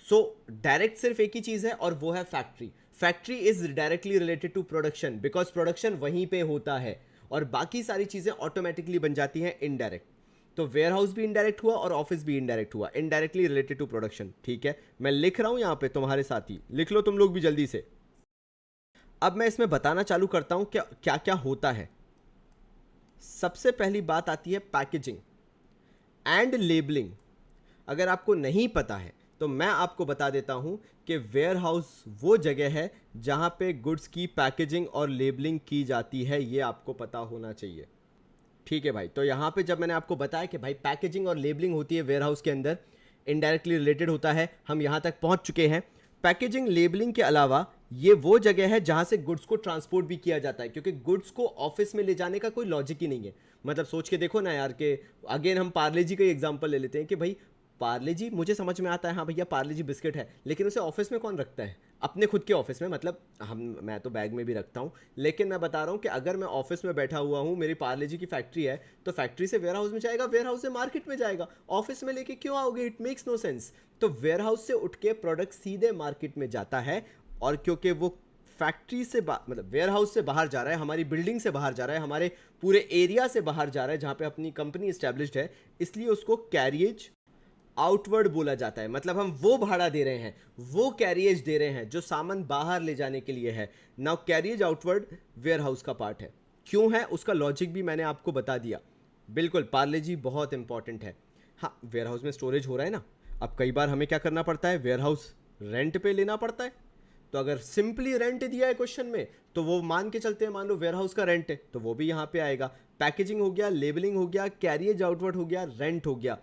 सो डायरेक्ट सिर्फ एक ही चीज है, और वो है factory. Factory is directly related to production, because production वहीं पे होता है, और बाकी सारी चीजें ऑटोमेटिकली बन जाती हैं इनडायरेक्ट। तो वेयर हाउस भी इनडायरेक्ट हुआ और ऑफिस भी इनडायरेक्ट हुआ, इनडायरेक्टली रिलेटेड टू प्रोडक्शन। ठीक है, मैं लिख रहा हूं यहां पे तुम्हारे साथ ही, लिख लो तुम लोग भी जल्दी से। अब मैं इसमें बताना चालू करता हूं क्या क्या होता है। सबसे पहली बात आती है पैकेजिंग एंड लेबलिंग। अगर आपको नहीं पता है तो मैं आपको बता देता हूं कि वेयर हाउस वो जगह है जहां पे गुड्स की पैकेजिंग और लेबलिंग की जाती है, ये आपको पता होना चाहिए। ठीक है भाई, तो यहां पे जब मैंने आपको बताया कि भाई पैकेजिंग और लेबलिंग होती है वेयर हाउस के अंदर, इनडायरेक्टली रिलेटेड होता है, हम यहां तक पहुंच चुके हैं। पैकेजिंग लेबलिंग के अलावा ये वो जगह है जहां से गुड्स को ट्रांसपोर्ट भी किया जाता है, क्योंकि गुड्स को ऑफिस में ले जाने का कोई लॉजिक ही नहीं है। मतलब सोच के देखो ना यार, कि अगेन हम पार्ले जी का एग्जांपल ले लेते हैं कि भाई पार्ले जी, मुझे समझ में आता है, हाँ भैया पार्ले जी बिस्किट है, लेकिन उसे ऑफिस में कौन रखता है? अपने खुद के ऑफिस में, मतलब मैं तो बैग में भी रखता हूँ, लेकिन मैं बता रहा हूँ कि अगर मैं ऑफिस में बैठा हुआ हूँ, मेरी पार्ले जी की फैक्ट्री है, तो फैक्ट्री से वेयर हाउस में जाएगा, वेयर हाउस से मार्केट में जाएगा, ऑफिस में लेके क्यों आओगे? It makes no sense. तो वेयर हाउस से उठ के प्रोडक्ट सीधे मार्केट में जाता है, और क्योंकि वो फैक्ट्री से मतलब वेयर हाउस से बाहर जा रहा है, हमारी बिल्डिंग से बाहर जा रहा है, हमारे पूरे एरिया से बाहर जा रहा है जहां पे अपनी कंपनी एस्टैब्लिश्ड है, इसलिए उसको कैरियज आउटवर्ड बोला जाता है। मतलब हम वो भाड़ा दे रहे हैं, वो कैरियज दे रहे हैं जो सामान बाहर ले जाने के लिए है। Now carriage outward warehouse का पार्ट है। क्यों है उसका लॉजिक भी मैंने आपको बता दिया। बिल्कुल पार्ले जी, बहुत इंपॉर्टेंट है। हाँ, वेयर हाउस में स्टोरेज हो रहा है ना, अब कई बार हमें क्या करना पड़ता है, वेयर हाउस रेंट पे लेना पड़ता है। तो अगर सिंपली रेंट दिया है क्वेश्चन में तो वो मान के चलते हैं, मान लो वेयर हाउस का रेंट है तो वो भी यहाँ पे आएगा। पैकेजिंग हो गया, लेबलिंग हो गया, कैरियज आउटवर्ड हो गया, रेंट हो गया,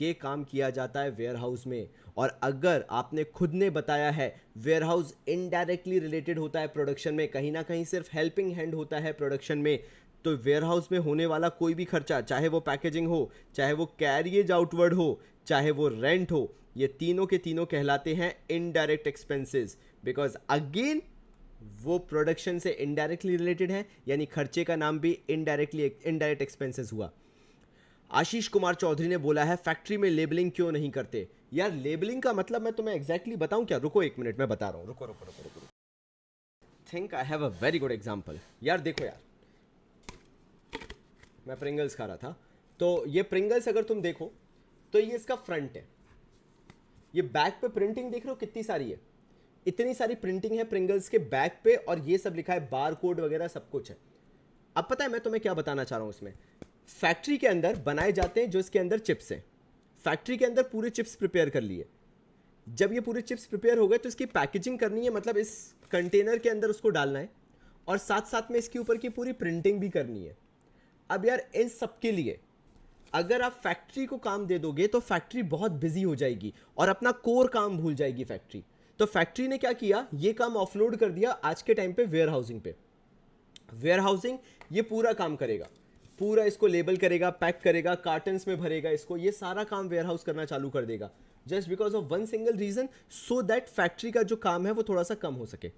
ये काम किया जाता है वेयर हाउस में। और अगर आपने खुद ने बताया है वेयर हाउस इनडायरेक्टली रिलेटेड होता है प्रोडक्शन में, कहीं ना कहीं सिर्फ हेल्पिंग हैंड होता है प्रोडक्शन में, तो वेयर हाउस में होने वाला कोई भी खर्चा, चाहे वो पैकेजिंग हो, चाहे वो कैरियज आउटवर्ड हो, चाहे वो रेंट हो, ये तीनों के तीनों कहलाते हैं इनडायरेक्ट एक्सपेंसेस, बिकॉज अगेन वो प्रोडक्शन से इनडायरेक्टली रिलेटेड है, यानी खर्चे का नाम भी इनडायरेक्ट एक्सपेंसेस हुआ। आशीष कुमार चौधरी ने बोला है फैक्ट्री में लेबलिंग क्यों नहीं करते। यार लेबलिंग का मतलब मैं तुम्हें एग्जैक्टली बताऊं क्या? रुको एक मिनट, मैं बता रहा हूं, रुको। Think I have a very good example. यार देखो यार, मैं प्रिंगल्स खा रहा था, तो ये प्रिंगल्स अगर तुम देखो तो ये इसका फ्रंट है, ये बैक पे प्रिंटिंग देख रहे हो कितनी सारी है, इतनी सारी प्रिंटिंग है प्रिंगल्स के बैक पे, और ये सब लिखा है, बार कोड वगैरह सब कुछ है। अब पता है मैं तुम्हें क्या बताना चाह रहा हूं इसमें, फैक्ट्री के अंदर बनाए जाते हैं जो इसके अंदर चिप्स हैं, फैक्ट्री के अंदर पूरे चिप्स प्रिपेयर कर लिए। जब ये पूरे चिप्स प्रिपेयर हो गए तो इसकी पैकेजिंग करनी है, मतलब इस कंटेनर के अंदर उसको डालना है, और साथ साथ में इसके ऊपर की पूरी प्रिंटिंग भी करनी है। अब यार इन सब के लिए अगर आप फैक्ट्री को काम दे दोगे तो फैक्ट्री बहुत बिजी हो जाएगी और अपना कोर काम भूल जाएगी फैक्ट्री। तो फैक्ट्री ने क्या किया, ये काम ऑफलोड कर दिया आज के टाइम पे वेयर हाउसिंग पे। वेयर हाउसिंग ये पूरा काम करेगा, पूरा इसको लेबल करेगा, पैक करेगा, कार्टन्स में भरेगा इसको, ये सारा काम वेयर हाउस करना चालू कर देगा, just because of one single reason, so that factory का जो काम है वो थोड़ा सा कम हो सके।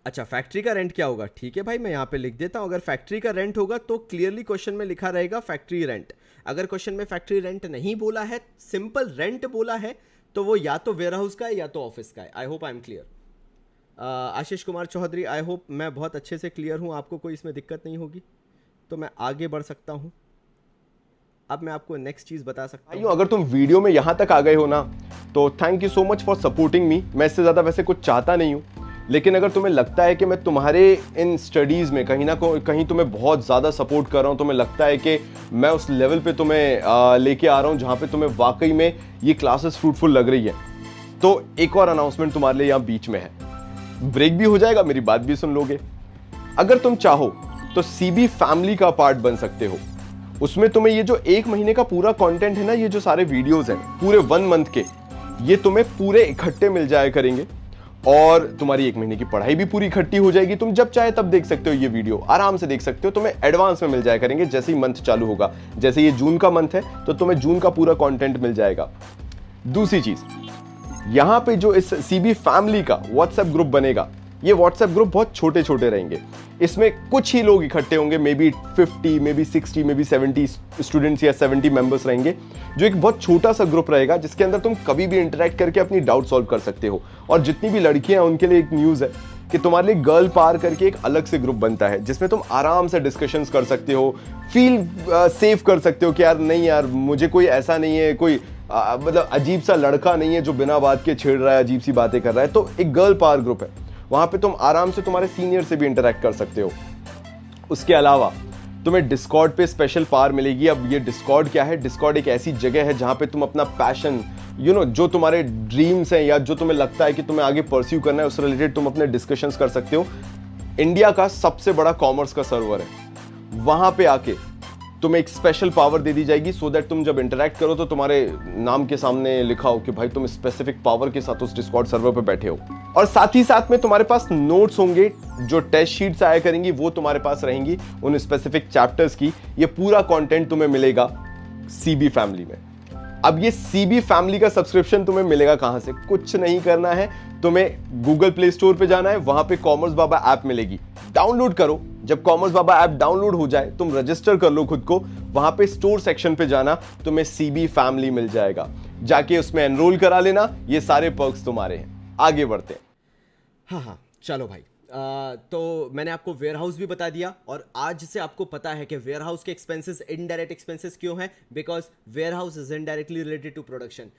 अच्छा, फैक्ट्री का रेंट क्या होगा? ठीक है भाई, मैं यहां पे लिख देता हूं। अगर फैक्ट्री का रेंट होगा तो क्लियरली क्वेश्चन में लिखा रहेगा फैक्ट्री रेंट। अगर क्वेश्चन में फैक्ट्री रेंट नहीं बोला है, सिंपल रेंट बोला है, तो वो या तो वेयर हाउस का है या तो ऑफिस का है। I hope I am clear. Ashish Kumar Chaudhary, I hope मैं बहुत अच्छे से क्लियर हूं, आपको कोई इसमें दिक्कत नहीं होगी तो मैं आगे बढ़ सकता हूं। अब मैं आपको नेक्स्ट चीज बता सकता हूं। अगर तुम वीडियो में यहां तक आ गए हो ना, तो thank you so much for supporting me. मैं इससे ज्यादा वैसे कुछ चाहता नहीं हूं, लेकिन अगर तुम्हें लगता है कि मैं तुम्हारे इन स्टडीज में कहीं ना कहीं तुम्हें बहुत ज्यादा सपोर्ट कर रहा हूं, तुम्हें लगता है कि मैं उस लेवल पे तुम्हें लेके आ रहा हूं जहां पे तुम्हें वाकई में ये क्लासेस फ्रूटफुल लग रही है, तो एक और अनाउंसमेंट तुम्हारे लिए यहां बीच में है। ब्रेक भी हो जाएगा, मेरी बात भी सुन लोगे। अगर तुम चाहो तो सीबी फैमिली का पार्ट बन सकते हो। उसमें तुम्हें ये जो 1 महीने का पूरा कंटेंट है ना, ये जो सारे वीडियोस हैं पूरे 1 मंथ के, ये तुम्हें पूरे इकट्ठे मिल जाया करेंगे, और तुम्हारी 1 महीने की पढ़ाई भी पूरी इकट्ठी हो जाएगी। तुम जब चाहे तब देख सकते हो, ये वीडियो आराम से देख सकते हो, तुम्हें एडवांस में मिल जाया करेंगे जैसे ही मंथ चालू होगा। जैसे ये जून का मंथ है तो तुम्हें जून का पूरा कंटेंट मिल जाएगा। दूसरी चीज, यहां पे जो इस सीबी फैमिली का व्हाट्सएप ग्रुप बनेगा, ये व्हाट्सएप ग्रुप बहुत छोटे छोटे रहेंगे। इसमें कुछ ही लोग इकट्ठे होंगे, may be 50, may be 60, may be 70 students या 70 मेंबर्स रहेंगे, जो एक बहुत छोटा सा ग्रुप रहेगा जिसके अंदर तुम कभी भी इंटरेक्ट करके अपनी डाउट सॉल्व कर सकते हो। और जितनी भी लड़कियां हैं उनके लिए एक न्यूज़ है कि तुम्हारे लिए गर्ल पार करके एक अलग से ग्रुप बनता है, जिसमें तुम आराम से डिस्कशंस कर सकते हो, फील सेफ कर सकते हो कि यार नहीं यार, मुझे कोई ऐसा नहीं है, कोई मतलब अजीब सा लड़का नहीं है जो बिना बात के छेड़ रहा है, अजीब सी बातें कर रहा है। तो एक गर्ल पावर ग्रुप है, वहां पे तुम आराम से तुम्हारे सीनियर से भी इंटरेक्ट कर सकते हो। उसके अलावा तुम्हें डिस्कॉर्ड पे स्पेशल पावर मिलेगी। अब ये डिस्कॉर्ड क्या है? डिस्कॉर्ड एक ऐसी जगह है जहां पे तुम अपना पैशन, जो तुम्हारे ड्रीम्स हैं या जो तुम्हें लगता है कि तुम्हें आगे परस्यू करना है, उस रिलेटेड तुम अपने डिस्कशंस कर सकते हो। इंडिया का सबसे बड़ा कॉमर्स का सर्वर है, वहां पे आके तुम्हें एक स्पेशल पावर दे दी जाएगी, सो दैट तुम जब इंटरेक्ट करो तो तुम्हारे नाम के सामने लिखा हो कि भाई तुम स्पेसिफिक पावर के साथ उस डिस्कॉर्ड सर्वर पे बैठे हो। और साथ ही साथ में तुम्हारे पास नोट्स होंगे, जो टेस्ट शीट्स आया करेंगी वो तुम्हारे पास रहेंगी उन स्पेसिफिक चैप्टर्स की। ये पूरा कंटेंट तुम्हें मिलेगा सीबी फैमिली में। अब ये सीबी फैमिली का सब्सक्रिप्शन तुम्हें मिलेगा कहां से? कुछ नहीं करना है, तुम्हें गूगल प्ले स्टोर पे जाना है, वहां पे कॉमर्स बाबा ऐप मिलेगी, डाउनलोड करो। जब कॉमर्स बाबा ऐप डाउनलोड हो जाए, तुम रजिस्टर कर लो खुद को, वहां पे स्टोर सेक्शन पे जाना, तुम्हें सीबी फैमिली मिल जाएगा, जाके उसमें एनरोल करा लेना। ये सारे पर्क्स तुम्हारे हैं। आगे बढ़ते हैं। हाँ हाँ चलो भाई। तो मैंने आपको वेयर हाउस भी बता दिया, और आज से आपको पता है कि वेयर हाउस के एक्सपेंसेस इनडायरेक्ट एक्सपेंसेस क्यों हैं, because warehouse is indirectly related to production.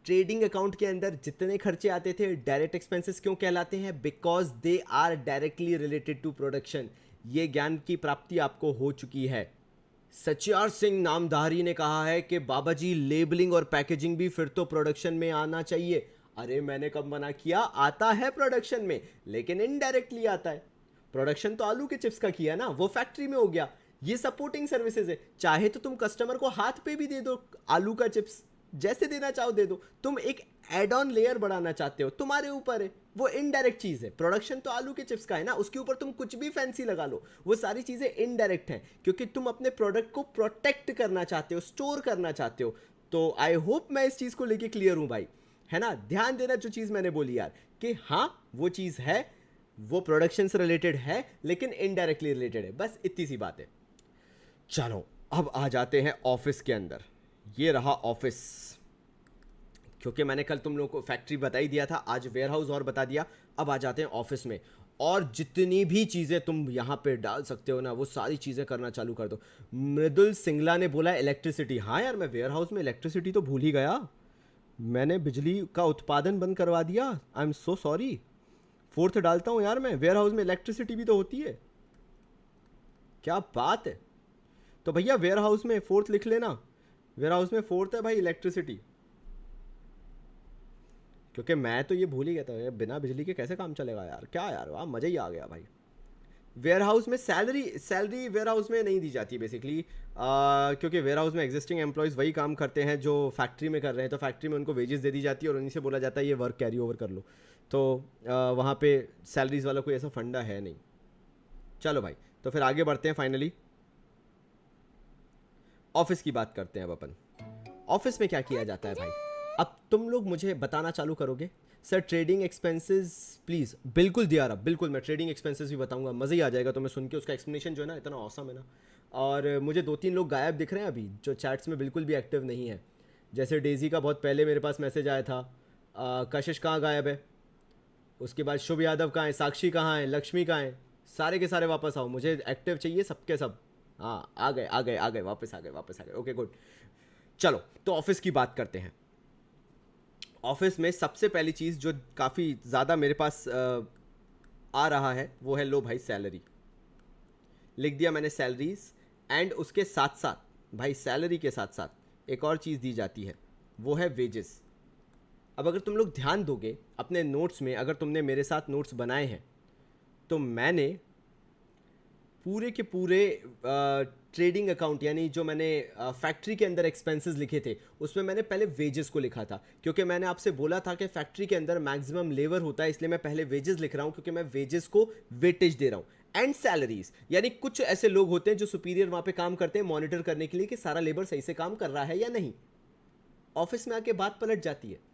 Trading account के अंदर जितने खर्चे आते थे डायरेक्ट एक्सपेंसेस क्यों कहलाते हैं, because they are directly related to production. ये ज्ञान की प्राप्ति आपको हो चुकी है। सचियार सिंह नामधारी ने कहा है कि बाबा जी लेबलिंग और पैकेजिंग भी फिर तो प्रोडक्शन में आना चाहिए। अरे मैंने कब मना किया, आता है प्रोडक्शन में, लेकिन इनडायरेक्टली आता है। प्रोडक्शन तो आलू के चिप्स का किया ना, वो फैक्ट्री में हो गया। ये सपोर्टिंग सर्विसेज है। चाहे तो तुम कस्टमर को हाथ पे भी दे दो आलू का चिप्स, जैसे देना चाहो दे दो। तुम एक एड ऑन लेयर बढ़ाना चाहते हो, तुम्हारे ऊपर है, वो इनडायरेक्ट चीज है। प्रोडक्शन तो आलू के चिप्स का है ना, उसके ऊपर तुम कुछ भी फैंसी लगा लो, वो सारी चीजें इनडायरेक्ट हैं, क्योंकि तुम अपने प्रोडक्ट को प्रोटेक्ट करना चाहते हो, स्टोर करना चाहते हो। तो आई होप मैं इस चीज को लेके क्लियर हूं भाई, है ना। ध्यान देना जो चीज मैंने बोली यार, कि हाँ वो चीज है, वो प्रोडक्शन से रिलेटेड है, लेकिन इनडायरेक्टली रिलेटेड है, बस इतनी सी बात है। चलो अब आ जाते हैं ऑफिस के अंदर। ये रहा ऑफिस, क्योंकि मैंने कल तुम लोगों को फैक्ट्री बता ही दिया था, आज वेयर हाउस और बता दिया। अब आ जाते हैं ऑफिस में, और जितनी भी चीज़ें तुम यहाँ पे डाल सकते हो ना, वो सारी चीज़ें करना चालू कर दो। मृदुल सिंगला ने बोला इलेक्ट्रिसिटी। हाँ यार, मैं वेयर हाउस में इलेक्ट्रिसिटी तो भूल ही गया, मैंने बिजली का उत्पादन बंद करवा दिया। आई एम सो सॉरी। फोर्थ डालता हूँ यार मैं, वेयर हाउस में इलेक्ट्रिसिटी भी तो होती है, क्या बात है। तो भैया वेयर हाउस में फोर्थ लिख लेना, वेयर हाउस में फोर्थ है भाई इलेक्ट्रिसिटी, क्योंकि मैं तो ये भूल ही गया था यार, बिना बिजली के कैसे काम चलेगा यार। क्या यार, वाह मज़ा ही आ गया भाई। वेयर हाउस में सैलरी वेयर हाउस में नहीं दी जाती बेसिकली, क्योंकि वेयर हाउस में एग्जिस्टिंग एम्प्लॉयज़ वही काम करते हैं जो फैक्ट्री में कर रहे हैं, तो फैक्ट्री में उनको वेजेस दे दी जाती है और उन्हीं से बोला जाता है ये वर्क कैरी ओवर कर लो। तो वहाँ पे सैलरीज वाला कोई ऐसा फंडा है नहीं। चलो भाई, तो फिर आगे बढ़ते हैं। फाइनली ऑफिस की बात करते हैं अब अपन। ऑफिस में क्या किया जाता है भाई, अब तुम लोग मुझे बताना चालू करोगे सर ट्रेडिंग एक्सपेंसेस प्लीज़। बिल्कुल दिया रहा, बिल्कुल मैं ट्रेडिंग एक्सपेंसेस भी बताऊंगा, मज़ा ही आ जाएगा तुम्हें सुन के। उसका एक्सप्लेनेशन जो है ना इतना औसम है ना। और मुझे 2-3 लोग गायब दिख रहे हैं अभी, जो चैट्स में बिल्कुल भी एक्टिव नहीं है। जैसे डेजी का बहुत पहले मेरे पास मैसेज आया था। कशिश कहाँ गायब है, उसके बाद शुभ यादव कहाँ है, साक्षी कहाँ है, लक्ष्मी कहाँ है, सारे के सारे वापस आओ, मुझे एक्टिव चाहिए सबके सब। हाँ आ गए, वापस आ गए। Okay good. चलो तो ऑफिस की बात करते हैं। ऑफिस में सबसे पहली चीज़ जो काफ़ी ज़्यादा मेरे पास आ रहा है वो है, लो भाई सैलरी। लिख दिया मैंने सैलरीज, एंड उसके साथ साथ भाई सैलरी के साथ साथ एक और चीज़ दी जाती है, वो है वेजेस। अब अगर तुम लोग ध्यान दोगे अपने नोट्स में, अगर तुमने मेरे साथ नोट्स बनाए हैं, तो मैंने पूरे के पूरे ट्रेडिंग अकाउंट, यानी जो मैंने फैक्ट्री के अंदर एक्सपेंसेस लिखे थे, उसमें मैंने पहले वेजेस को लिखा था, क्योंकि मैंने आपसे बोला था कि फैक्ट्री के अंदर मैक्सिमम लेबर होता है, इसलिए मैं पहले वेजेस लिख रहा हूँ, क्योंकि मैं वेजेस को वेटेज दे रहा हूँ। एंड सैलरीज, यानी कुछ ऐसे लोग होते हैं जो सुपीरियर वहाँ पे काम करते हैं मॉनिटर करने के लिए कि सारा लेबर सही से काम कर रहा है या नहीं। ऑफिस में आके बात पलट जाती है।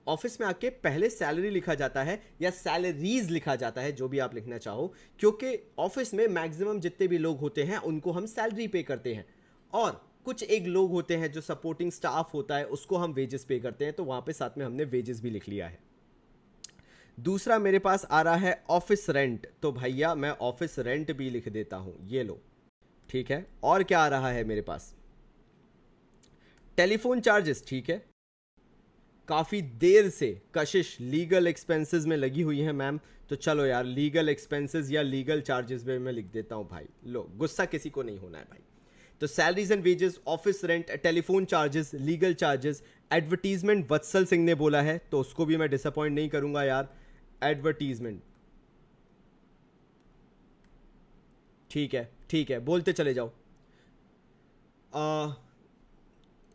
ऑफिस में आके पहले सैलरी लिखा जाता है या सैलरीज लिखा जाता है, जो भी आप लिखना चाहो, क्योंकि ऑफिस में मैक्सिमम जितने भी लोग होते हैं उनको हम सैलरी पे करते हैं, और कुछ एक लोग होते हैं जो सपोर्टिंग स्टाफ होता है उसको हम वेजेस पे करते हैं, तो वहां पे साथ में हमने वेजेस भी लिख लिया है। दूसरा मेरे पास आ रहा है ऑफिस रेंट, तो भैया मैं ऑफिस रेंट भी लिख देता हूं, ये लो ठीक है। और क्या आ रहा है मेरे पास, टेलीफोन चार्जेस, ठीक है। काफ़ी देर से कशिश लीगल एक्सपेंसेस में लगी हुई है मैम, तो चलो यार लीगल एक्सपेंसेस या लीगल चार्जेस में मैं लिख देता हूँ भाई, लो गुस्सा किसी को नहीं होना है भाई। तो salaries and wages, office rent, telephone charges, legal charges, advertisement Vatsal Singh ने बोला है तो उसको भी मैं डिसअपॉइंट नहीं करूंगा यार। एडवर्टीजमेंट ठीक है बोलते चले जाओ।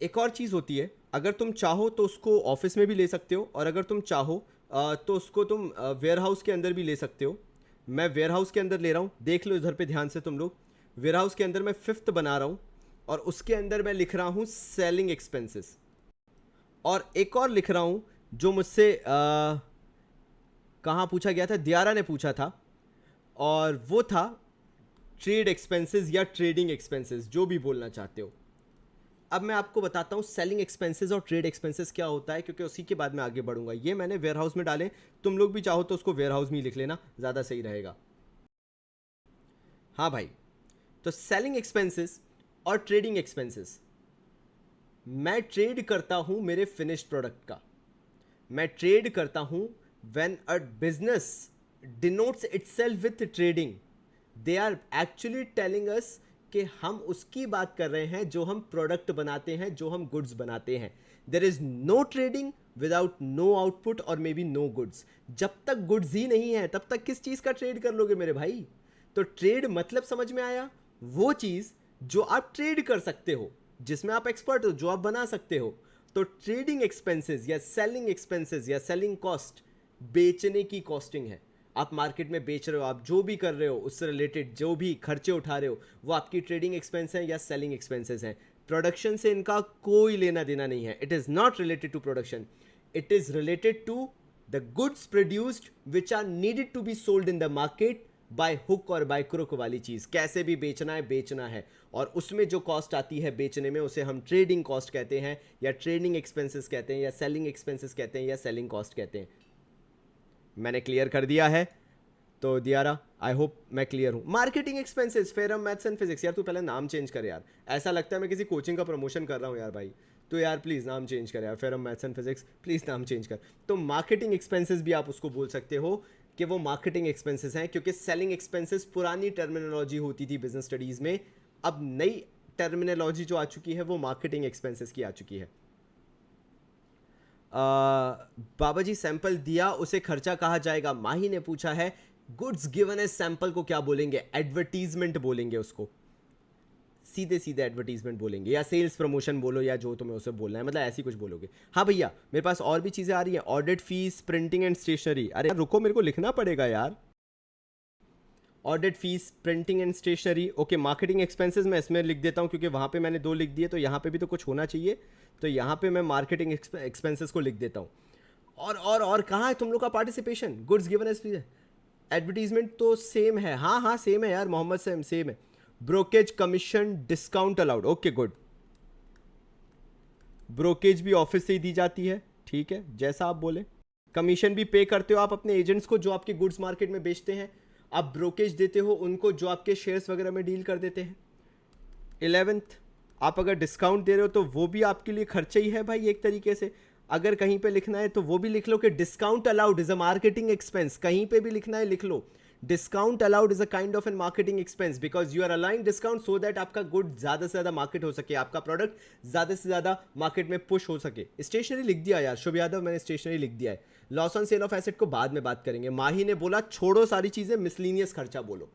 एक और चीज़ होती है, अगर तुम चाहो तो उसको ऑफिस में भी ले सकते हो, और अगर तुम चाहो तो उसको तुम वेयर हाउस के अंदर भी ले सकते हो। मैं वेयर हाउस के अंदर ले रहा हूँ, देख लो इधर पे ध्यान से तुम लोग। वेयर हाउस के अंदर मैं 5th बना रहा हूँ, और उसके अंदर मैं लिख रहा हूँ सेलिंग एक्सपेंसेस, और एक और लिख रहा हूँ जो मुझसे कहाँ पूछा गया था, दियारा ने पूछा था, और वो था ट्रेड एक्सपेंसेस या ट्रेडिंग एक्सपेंसेस, जो भी बोलना चाहते हो। अब मैं आपको बताता हूँ सेलिंग एक्सपेंसेस और ट्रेड एक्सपेंसेस क्या होता है, क्योंकि उसी के बाद मैं आगे बढ़ूंगा। ये मैंने वेयर हाउस में डाले, तुम लोग भी चाहो तो उसको वेयर हाउस में ही लिख लेना, ज़्यादा सही रहेगा। हाँ भाई, तो सेलिंग एक्सपेंसेस और ट्रेडिंग एक्सपेंसेस, मैं ट्रेड करता हूं मेरे फिनिश्ड प्रोडक्ट का। मैं ट्रेड करता हूं when a business denotes itself with trading, they are actually telling us कि हम उसकी बात कर रहे हैं जो हम प्रोडक्ट बनाते हैं, जो हम गुड्स बनाते हैं। There is no trading without no output और मे बी नो गुड्स। जब तक गुड्स ही नहीं है तब तक किस चीज़ का ट्रेड कर लोगे मेरे भाई? तो ट्रेड मतलब समझ में आया, वो चीज़ जो आप ट्रेड कर सकते हो, जिसमें आप एक्सपर्ट हो, जो आप बना सकते हो। तो ट्रेडिंग एक्सपेंसेस या सेलिंग एक्सपेंसेस या सेलिंग कॉस्ट बेचने की कॉस्टिंग है। आप मार्केट में बेच रहे हो, आप जो भी कर रहे हो उससे रिलेटेड जो भी खर्चे उठा रहे हो वो आपकी ट्रेडिंग एक्सपेंस है या सेलिंग एक्सपेंसेस हैं। प्रोडक्शन से इनका कोई लेना देना नहीं है। It is not related to production, it is related to the goods produced which are needed to be sold in the market by hook or by crook वाली चीज़। कैसे भी बेचना है और उसमें जो कॉस्ट आती है बेचने में उसे हम ट्रेडिंग कॉस्ट कहते हैं या ट्रेडिंग एक्सपेंसेस कहते हैं या सेलिंग एक्सपेंसेस कहते हैं या सेलिंग कॉस्ट कहते हैं। मैंने क्लियर कर दिया है तो दियारा, आई होप मैं क्लियर हूँ। Marketing expenses, ferrum maths and physics. यार तू पहले नाम चेंज कर यार, ऐसा लगता है मैं किसी कोचिंग का प्रमोशन कर रहा हूँ यार भाई। तो यार प्लीज़ नाम चेंज कर यार, ferrum maths and physics please नाम चेंज कर। तो मार्केटिंग एक्सपेंसेस भी आप उसको बोल सकते हो कि वो मार्केटिंग एक्सपेंसेस हैं, क्योंकि सेलिंग एक्सपेंसेस पुरानी टर्मिनोलॉजी होती थी बिजनेस स्टडीज़ में। अब नई टर्मिनोलॉजी जो आ चुकी है वो मार्केटिंग एक्सपेंसेस की आ चुकी है। बाबा जी सैंपल दिया उसे खर्चा कहा जाएगा, माही ने पूछा है। गुड्स गिवन एज सैंपल को क्या बोलेंगे? एडवर्टीजमेंट बोलेंगे उसको, सीधे सीधे एडवर्टीजमेंट बोलेंगे, या सेल्स प्रमोशन बोलो या जो तुम्हें उसे बोलना है, मतलब ऐसी कुछ बोलोगे। हाँ भैया मेरे पास और भी चीज़ें आ रही हैं, audit fees, printing and stationery. अरे रुको, मेरे को लिखना पड़ेगा यार। Audit fees, printing and stationery, okay. Marketing expenses मैं इसमें लिख देता हूँ क्योंकि वहाँ पे मैंने 2 लिख दिए, तो यहाँ पे भी तो कुछ होना चाहिए। तो यहाँ पे मैं मार्केटिंग एक्सपेंसेस को लिख देता हूँ। और कहाँ है तुम लोग का participation? Goods given as advertisement तो सेम है। हाँ सेम है यार मोहम्मद, सेम है। Brokerage commission discount allowed, okay good. Brokerage भी ऑफिस से ही दी जाती है, ठीक है, जैसा आप बोले। कमीशन भी पे करते हो आप अपने एजेंट्स को जो आपके गुड्स मार्केट में बेचते हैं। आप ब्रोकेज देते हो उनको जो आपके शेयर्स वगैरह में डील कर देते हैं। 11th, आप अगर डिस्काउंट दे रहे हो तो वो भी आपके लिए खर्चा ही है भाई एक तरीके से। अगर कहीं पे लिखना है तो वो भी लिख लो कि discount allowed is a marketing expense. कहीं पे भी लिखना है लिख लो, discount allowed is a kind of an marketing expense because you are allowing discount so that आपका गुड ज़्यादा से ज़्यादा मार्केट हो सके, आपका प्रोडक्ट ज़्यादा से ज़्यादा मार्केट में पुश हो सके। स्टेशनरी लिख दिया यार शुभ यादव, मैंने स्टेशनरी लिख दिया है। Loss on sale of asset को बाद में बात करेंगे। माही ने बोला छोड़ो सारी चीज़ें, मिसलीनियस खर्चा बोलो।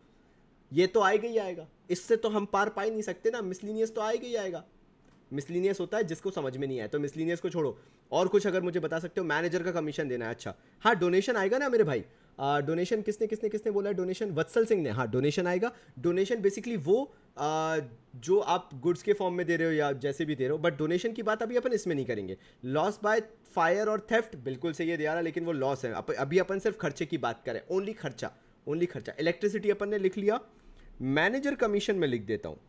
ये तो आएगा ही आएगा, इससे तो हम पार पा ही नहीं सकते ना। मिसलीनियस तो आएगा ही आएगा। मिसलीनियस होता है जिसको समझ में नहीं आया, तो मिसलीनियस को छोड़ो। और कुछ अगर मुझे बता सकते हो, मैनेजर का कमीशन देना है, अच्छा। हाँ डोनेशन आएगा ना मेरे भाई। डोनेशन किसने बोला है? डोनेशन वत्सल सिंह ने। हाँ डोनेशन आएगा। डोनेशन बेसिकली वो जो आप गुड्स के फॉर्म में दे रहे हो या जैसे भी दे रहे हो, बट डोनेशन की बात अभी अपन इसमें नहीं करेंगे। लॉस बाय फायर और थेफ्ट बिल्कुल सही है दियारा, लेकिन वो लॉस है। अभी अपन सिर्फ खर्चे की बात करें, ओनली खर्चा। इलेक्ट्रिसिटी अपन ने लिख लिया। मैनेजर कमीशन में लिख देता हूँ।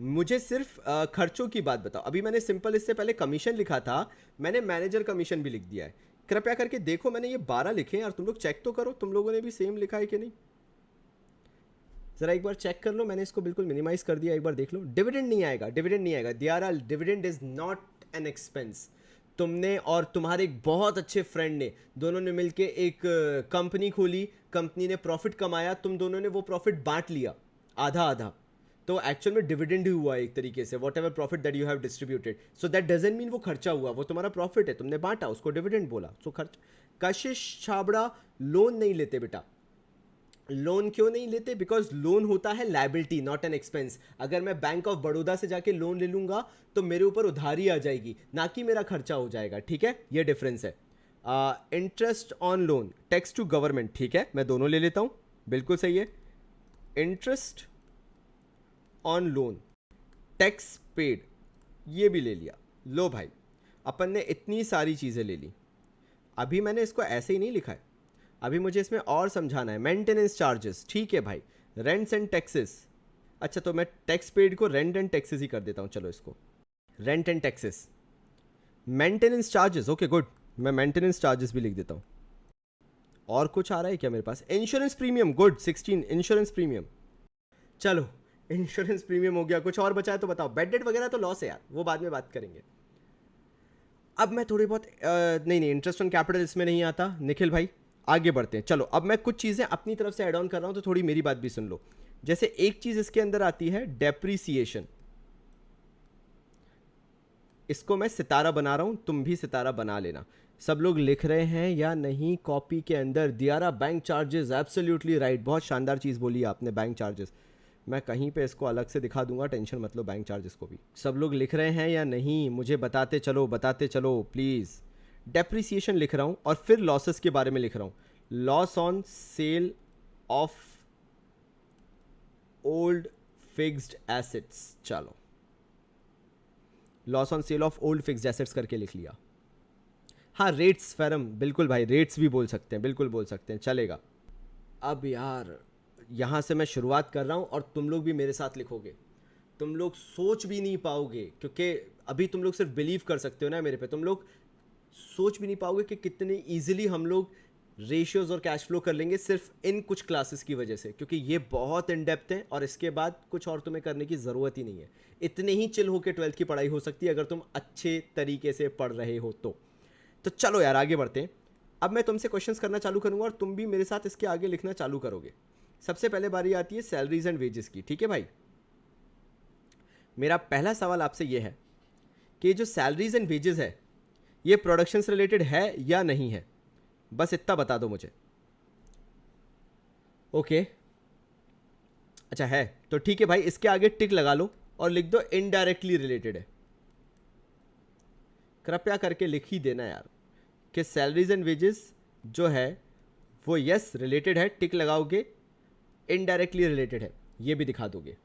मुझे सिर्फ खर्चों की बात बताओ। अभी मैंने सिंपल इससे पहले कमीशन लिखा था, मैंने मैनेजर कमीशन भी लिख दिया है। कृपया करके देखो, मैंने ये 12 लिखे हैं और तुम लोग चेक तो करो तुम लोगों ने भी सेम लिखा है कि नहीं। जरा एक बार चेक कर लो, मैंने इसको बिल्कुल मिनिमाइज कर दिया, एक बार देख लो। डिविडेंड नहीं आएगा दियारा। Dividend is not an expense. तुमने और तुम्हारे एक बहुत अच्छे फ्रेंड ने, दोनों ने मिलके एक कंपनी खोली, कंपनी ने प्रॉफिट कमाया, तुम दोनों ने वो प्रॉफिट बांट लिया आधा आधा, तो एक्चुअल में डिविडेंड ही हुआ एक तरीके से। What ever profit that you have distributed, so that doesn't mean वो खर्चा हुआ, वो तुम्हारा प्रॉफिट है, तुमने बांटा, उसको डिविडेंड बोला, सो खर्च। कशिश छाबड़ा, लोन नहीं लेते बेटा। लोन क्यों नहीं लेते? बिकॉज लोन होता है लायबिलिटी, नॉट एन एक्सपेंस। अगर मैं बैंक ऑफ बड़ौदा से जाके लोन ले लूंगा तो मेरे ऊपर उधारी आ जाएगी, ना कि मेरा खर्चा हो जाएगा, ठीक है, ये डिफरेंस है। Interest on loan, tax to government, ठीक है, मैं दोनों ले लेता हूं, बिल्कुल सही है। Interest on loan, tax paid, ये भी ले लिया। लो भाई, अपन ने इतनी सारी चीज़ें ले ली। अभी मैंने इसको ऐसे ही नहीं लिखा है, अभी मुझे इसमें और समझाना है। मेंटेनेंस चार्जेस, ठीक है भाई। रेंट्स एंड टैक्सेस, अच्छा तो मैं टैक्स पेड को रेंट एंड टैक्सेस ही कर देता हूँ, चलो इसको rent and taxes. Maintenance charges, okay good, मैं मेंटेनेंस चार्जेस भी लिख देता हूँ। और कुछ आ रहा है क्या मेरे पास? Insurance premium, good 16 insurance premium. चलो इंश्योरेंस प्रीमियम हो गया, कुछ और बचा है तो बताओ। बेड डेट वगैरह तो लॉस है यार, वो बाद में बात करेंगे। अब मैं थोड़ी बहुत नहीं इंटरेस्ट ऑन कैपिटल इसमें नहीं आता निखिल भाई, आगे बढ़ते हैं। चलो अब मैं कुछ चीज़ें अपनी तरफ से ऐड ऑन कर रहा हूं, तो थोड़ी मेरी बात भी सुन लो। जैसे एक चीज़ इसके अंदर आती है डेप्रीसिएशन, इसको मैं सितारा बना रहा हूं, तुम भी सितारा बना लेना। सब लोग लिख रहे हैं या नहीं कॉपी के अंदर? दियारा बैंक चार्जेस, एब्सोल्युटली राइट, बहुत शानदार चीज़ बोली आपने, बैंक चार्जेस। मैं कहीं पे इसको अलग से दिखा दूंगा, टेंशन मत लो, बैंक चार्जेस को भी। सब लोग लिख रहे हैं या नहीं, मुझे बताते चलो प्लीज़। डेप्रिसिएशन लिख रहा हूँ और फिर लॉसेस के बारे में लिख रहा हूँ। Loss on sale of old fixed assets, चलो loss on sale of old fixed assets करके लिख लिया। हाँ रेट्स फैरम, बिल्कुल भाई रेट्स भी बोल सकते हैं, बिल्कुल बोल सकते हैं, चलेगा। अब यार यहाँ से मैं शुरुआत कर रहा हूँ और तुम लोग भी मेरे साथ लिखोगे, तुम लोग सोच भी नहीं पाओगे, क्योंकि अभी तुम लोग सिर्फ बिलीव कर सकते हो ना मेरे पे, तुम लोग सोच भी नहीं पाओगे कि कितने इजीली हम लोग रेशियोज और कैश फ्लो कर लेंगे सिर्फ इन कुछ क्लासेस की वजह से, क्योंकि ये बहुत इन डेप्थ है और इसके बाद कुछ और तुम्हें करने की ज़रूरत ही नहीं है। इतने ही चिल होकर 12th की पढ़ाई हो सकती है अगर तुम अच्छे तरीके से पढ़ रहे हो तो चलो यार आगे बढ़ते हैं। अब मैं तुमसे क्वेश्चंस करना चालू करूंगा और तुम भी मेरे साथ इसके आगे लिखना चालू करोगे। सबसे पहले बारी आती है सैलरीज एंड वेजेस की, ठीक है भाई। मेरा पहला सवाल आपसे यह है कि जो सैलरीज एंड वेजेस है ये प्रोडक्शन से रिलेटेड है या नहीं है, बस इतना बता दो मुझे। ओके अच्छा है तो ठीक है भाई, इसके आगे टिक लगा लो और लिख दो इनडायरेक्टली रिलेटेड है। कृपया करके लिख ही देना यार कि सैलरीज एंड वेजेस जो है वो यस रिलेटेड है, टिक लगाओगे, इनडायरेक्टली रिलेटेड है ये भी दिखा दोगे।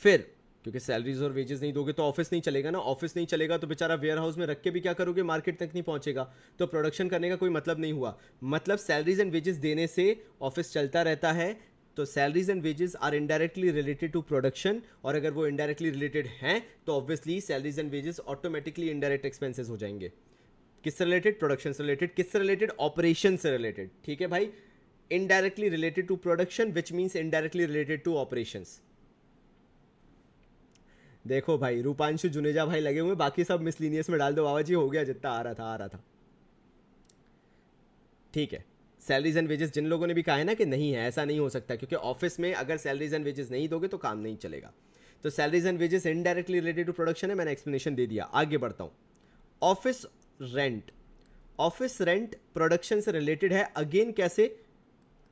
फिर क्योंकि सैलरीज और वेजेस नहीं दोगे तो ऑफिस नहीं चलेगा ना, ऑफिस नहीं चलेगा तो बेचारा वेयर हाउस में रख के भी क्या करोगे, मार्केट तक नहीं पहुंचेगा, तो प्रोडक्शन करने का कोई मतलब नहीं हुआ। मतलब सैलरीज एंड वेजेस देने से ऑफिस चलता रहता है, तो salaries and wages are indirectly related to production, और अगर वो इनडायरेक्टली रिलेटेड हैं तो obviously salaries and wages automatically indirect expenses हो जाएंगे। किससे रिलेटेड? प्रोडक्शन से रिलेटेड। किससे रिलेटेड? ऑपरेशन से रिलेटेड, ठीक है भाई। Indirectly related to production which means indirectly related to operations. देखो भाई रूपांशु जुनेजा भाई लगे हुए, बाकी सब मिसलिनियस में डाल दो बाबा जी, हो गया जितना आ रहा था। ठीक है, सैलरीज एंड वेजेस जिन लोगों ने भी कहा है ना कि नहीं है, ऐसा नहीं हो सकता, क्योंकि ऑफिस में अगर सैलरीज एंड वेजेस नहीं दोगे तो काम नहीं चलेगा। तो salaries and wages indirectly related to production है, मैंने एक्सप्लेनेशन दे दिया। आगे बढ़ता हूं। Office rent, office rent production से रिलेटेड है, अगेन कैसे?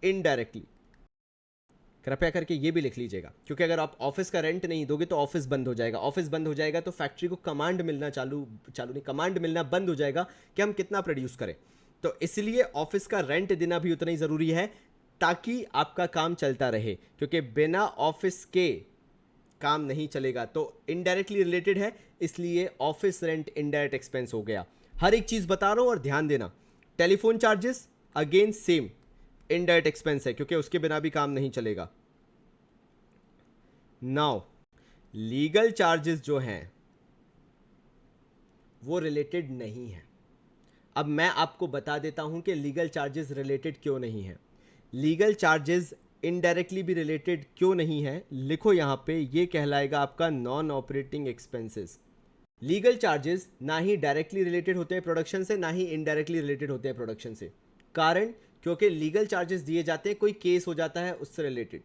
इनडायरेक्टली। कृपया करके ये भी लिख लीजिएगा, क्योंकि अगर आप ऑफिस का रेंट नहीं दोगे तो ऑफिस बंद हो जाएगा, ऑफिस बंद हो जाएगा तो फैक्ट्री को कमांड मिलना चालू नहीं, कमांड मिलना बंद हो जाएगा कि हम कितना प्रोड्यूस करें। तो इसलिए ऑफिस का रेंट देना भी उतना ही ज़रूरी है ताकि आपका काम चलता रहे, क्योंकि बिना ऑफिस के काम नहीं चलेगा। तो इनडायरेक्टली रिलेटेड है, इसलिए ऑफिस रेंट इनडायरेक्ट एक्सपेंस हो गया। हर एक चीज़ बता रहा हूं और ध्यान देना। Telephone charges again same indirect expense है, क्योंकि उसके बिना भी काम नहीं चलेगा। नाउ लीगल चार्जेस जो हैं वो रिलेटेड नहीं है। अब मैं आपको बता देता हूं कि लीगल चार्जेस रिलेटेड क्यों नहीं है। लीगल चार्जेस इनडायरेक्टली भी रिलेटेड क्यों नहीं है, लिखो यहां पे, ये कहलाएगा आपका non operating expenses. Legal charges ना ही डायरेक्टली रिलेटेड होते हैं प्रोडक्शन से, ना ही इनडायरेक्टली रिलेटेड होते हैं प्रोडक्शन से। कारण क्योंकि लीगल चार्जेस दिए जाते हैं, कोई केस हो जाता है उससे रिलेटेड,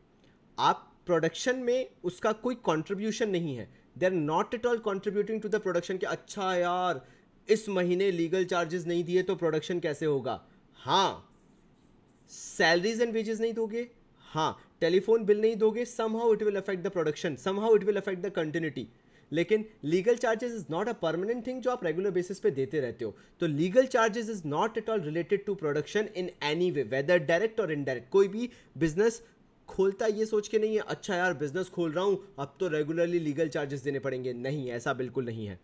आप प्रोडक्शन में उसका कोई कंट्रीब्यूशन नहीं है, they are not at all contributing to the production. कि अच्छा यार इस महीने लीगल चार्जेस नहीं दिए तो प्रोडक्शन कैसे होगा? हाँ, सैलरीज एंड वेजेस नहीं दोगे, हाँ, टेलीफोन बिल नहीं दोगे, somehow it will affect the production, somehow it will affect the continuity. लेकिन legal charges is not a permanent thing जो आप रेगुलर बेसिस पे देते रहते हो। तो legal charges is not at all related to production in any way, whether direct और indirect. कोई भी बिजनेस खोलता ये सोच के नहीं है अच्छा यार बिजनेस खोल रहा हूं अब तो रेगुलरली लीगल चार्जेस देने पड़ेंगे, नहीं, ऐसा बिल्कुल नहीं है।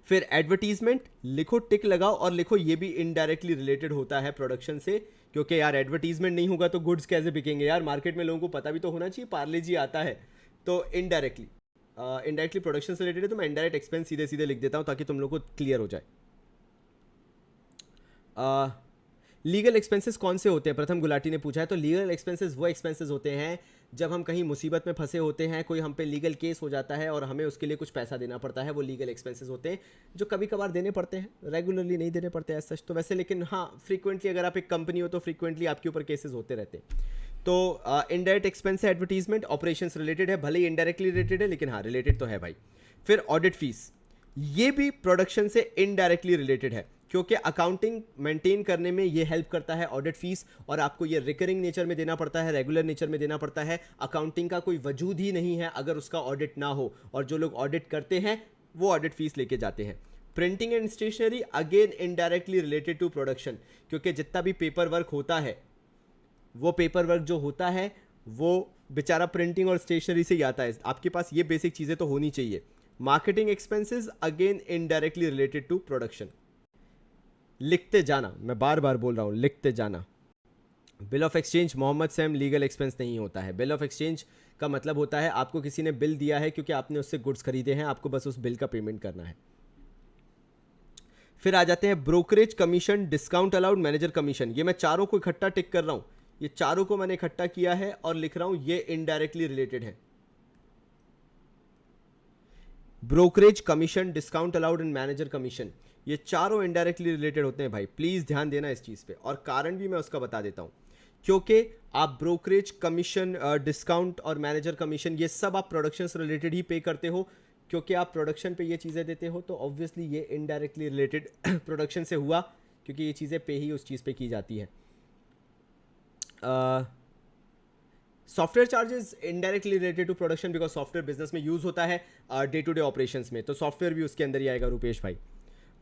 फिर एडवर्टीजमेंट लिखो, टिक लगाओ और लिखो ये भी इनडायरेक्टली रिलेटेड होता है प्रोडक्शन से, क्योंकि यार एडवर्टीजमेंट नहीं होगा तो गुड्स कैसे बिकेंगे यार, मार्केट में लोगों को पता भी तो होना चाहिए पार्ले जी आता है। तो इनडायरेक्टली प्रोडक्शन से रिलेटेड है, तो मैं इनडायरेक्ट एक्सपेंस सीधे सीधे लिख देता हूँ ताकि तुम लोग को क्लियर हो जाए। लीगल एक्सपेंसेस कौन से होते हैं, प्रथम गुलाटी ने पूछा है। तो लीगल एक्सपेंसेस वो एक्सपेंसेस होते हैं जब हम कहीं मुसीबत में फंसे होते हैं, कोई हम पे लीगल केस हो जाता है और हमें उसके लिए कुछ पैसा देना पड़ता है, वो लीगल एक्सपेंसेस होते हैं जो कभी कभार देने पड़ते हैं, रेगुलरली नहीं देने पड़ते हैं सच तो वैसे, लेकिन हाँ फ्रीक्वेंटली अगर आप एक कंपनी हो तो फ्रीक्वेंटली आपके ऊपर केसेस होते रहते हैं। तो इनडायरेक्ट एक्सपेंस है एडवर्टीजमेंट, ऑपरेशंस रिलेटेड है, भले ही इनडायरेक्टली रिलेटेड है लेकिन हाँ रिलेटेड तो है भाई। फिर ऑडिट फीस, ये भी प्रोडक्शन से इनडायरेक्टली रिलेटेड है क्योंकि अकाउंटिंग मेंटेन करने में ये हेल्प करता है ऑडिट फीस, और आपको ये रिकरिंग नेचर में देना पड़ता है, रेगुलर नेचर में देना पड़ता है। अकाउंटिंग का कोई वजूद ही नहीं है अगर उसका ऑडिट ना हो, और जो लोग ऑडिट करते हैं वो ऑडिट फीस लेके जाते हैं। Printing and stationery again indirectly related to production, क्योंकि जितना भी पेपर वर्क होता है वो पेपर वर्क जो होता है वो बेचारा प्रिंटिंग और स्टेशनरी से ही आता है। आपके पास ये बेसिक चीज़ें तो होनी चाहिए। Marketing expenses again indirectly related to production. लिखते जाना, मैं बार बार बोल रहा हूँ लिखते जाना। Bill of exchange Mohammad Sam, legal expense नहीं होता है। बिल ऑफ एक्सचेंज का मतलब होता है आपको किसी ने बिल दिया है क्योंकि आपने उससे गुड्स खरीदे हैं, आपको बस उस बिल का पेमेंट करना है। फिर आ जाते हैं brokerage commission, discount allowed, manager commission. ये मैं चारों को इकट्ठा टिक कर रहा हूँ, ये चारों को मैंने इकट्ठा किया है और लिख रहा हूं ये इनडायरेक्टली रिलेटेड है। Brokerage commission, discount allowed and manager commission, ये चारों इनडायरेक्टली रिलेटेड होते हैं भाई, प्लीज ध्यान देना इस चीज पे। और कारण भी मैं उसका बता देता हूं, क्योंकि आप ब्रोकरेज कमीशन, डिस्काउंट और मैनेजर कमीशन ये सब आप प्रोडक्शन से रिलेटेड ही पे करते हो, क्योंकि आप प्रोडक्शन पे ये चीज़ें देते हो, तो ऑब्वियसली ये इनडायरेक्टली रिलेटेड प्रोडक्शन से हुआ, क्योंकि ये चीज़ें पे ही उस चीज़ पे की जाती है। Software charges indirectly related to production, because software business में यूज़ होता है डे टू डे ऑपरेशंस में, तो सॉफ्टवेयर भी उसके अंदर ही आएगा रुपेश भाई।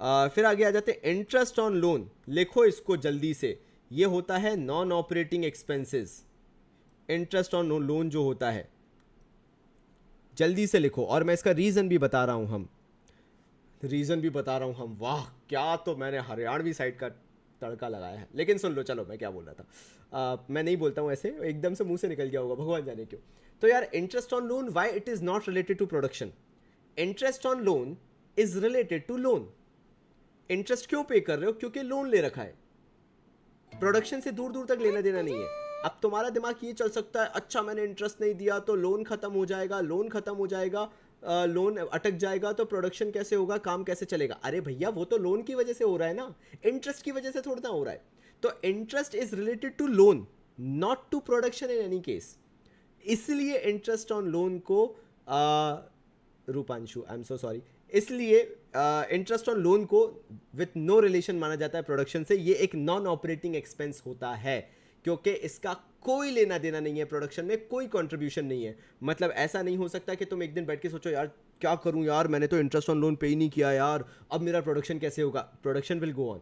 फिर आगे आ जाते हैं इंटरेस्ट ऑन लोन, लिखो इसको जल्दी से, ये होता है non operating expenses. Interest on loan जो होता है जल्दी से लिखो, और मैं इसका रीज़न भी बता रहा हूँ वाह क्या तो मैंने हरियाणवी साइड का तड़का लगाया है। लेकिन सुन लो, चलो मैं क्या बोल रहा था, मैं नहीं बोलता हूँ ऐसे, एकदम से मुंह से निकल गया होगा, भगवान जाने क्यों। तो यार interest on loan, why it is not related to production? Interest on loan is related to loan. Interest क्यों पे कर रहे हो? क्योंकि लोन ले रखा है, प्रोडक्शन से दूर दूर तक लेना देना नहीं है। अब तुम्हारा दिमाग ये चल सकता है, अच्छा मैंने इंटरेस्ट नहीं दिया तो लोन खत्म हो जाएगा, लोन अटक जाएगा तो प्रोडक्शन कैसे होगा, काम कैसे चलेगा? अरे भैया वो तो लोन की वजह से हो रहा है ना, इंटरेस्ट की वजह से थोड़ा ना हो रहा है। तो interest is related to loan, not to production in any case. इसलिए इंटरेस्ट ऑन लोन को Rupanshu, I am so sorry, इसलिए इंटरेस्ट ऑन लोन को विथ नो रिलेशन माना जाता है प्रोडक्शन से। ये एक नॉन ऑपरेटिंग एक्सपेंस होता है, क्योंकि इसका कोई लेना देना नहीं है, प्रोडक्शन में कोई कंट्रीब्यूशन नहीं है। मतलब ऐसा नहीं हो सकता कि तुम एक दिन बैठ के सोचो यार क्या करूं यार, मैंने तो इंटरेस्ट ऑन लोन पे ही नहीं किया यार, अब मेरा प्रोडक्शन कैसे होगा? प्रोडक्शन विल गो ऑन,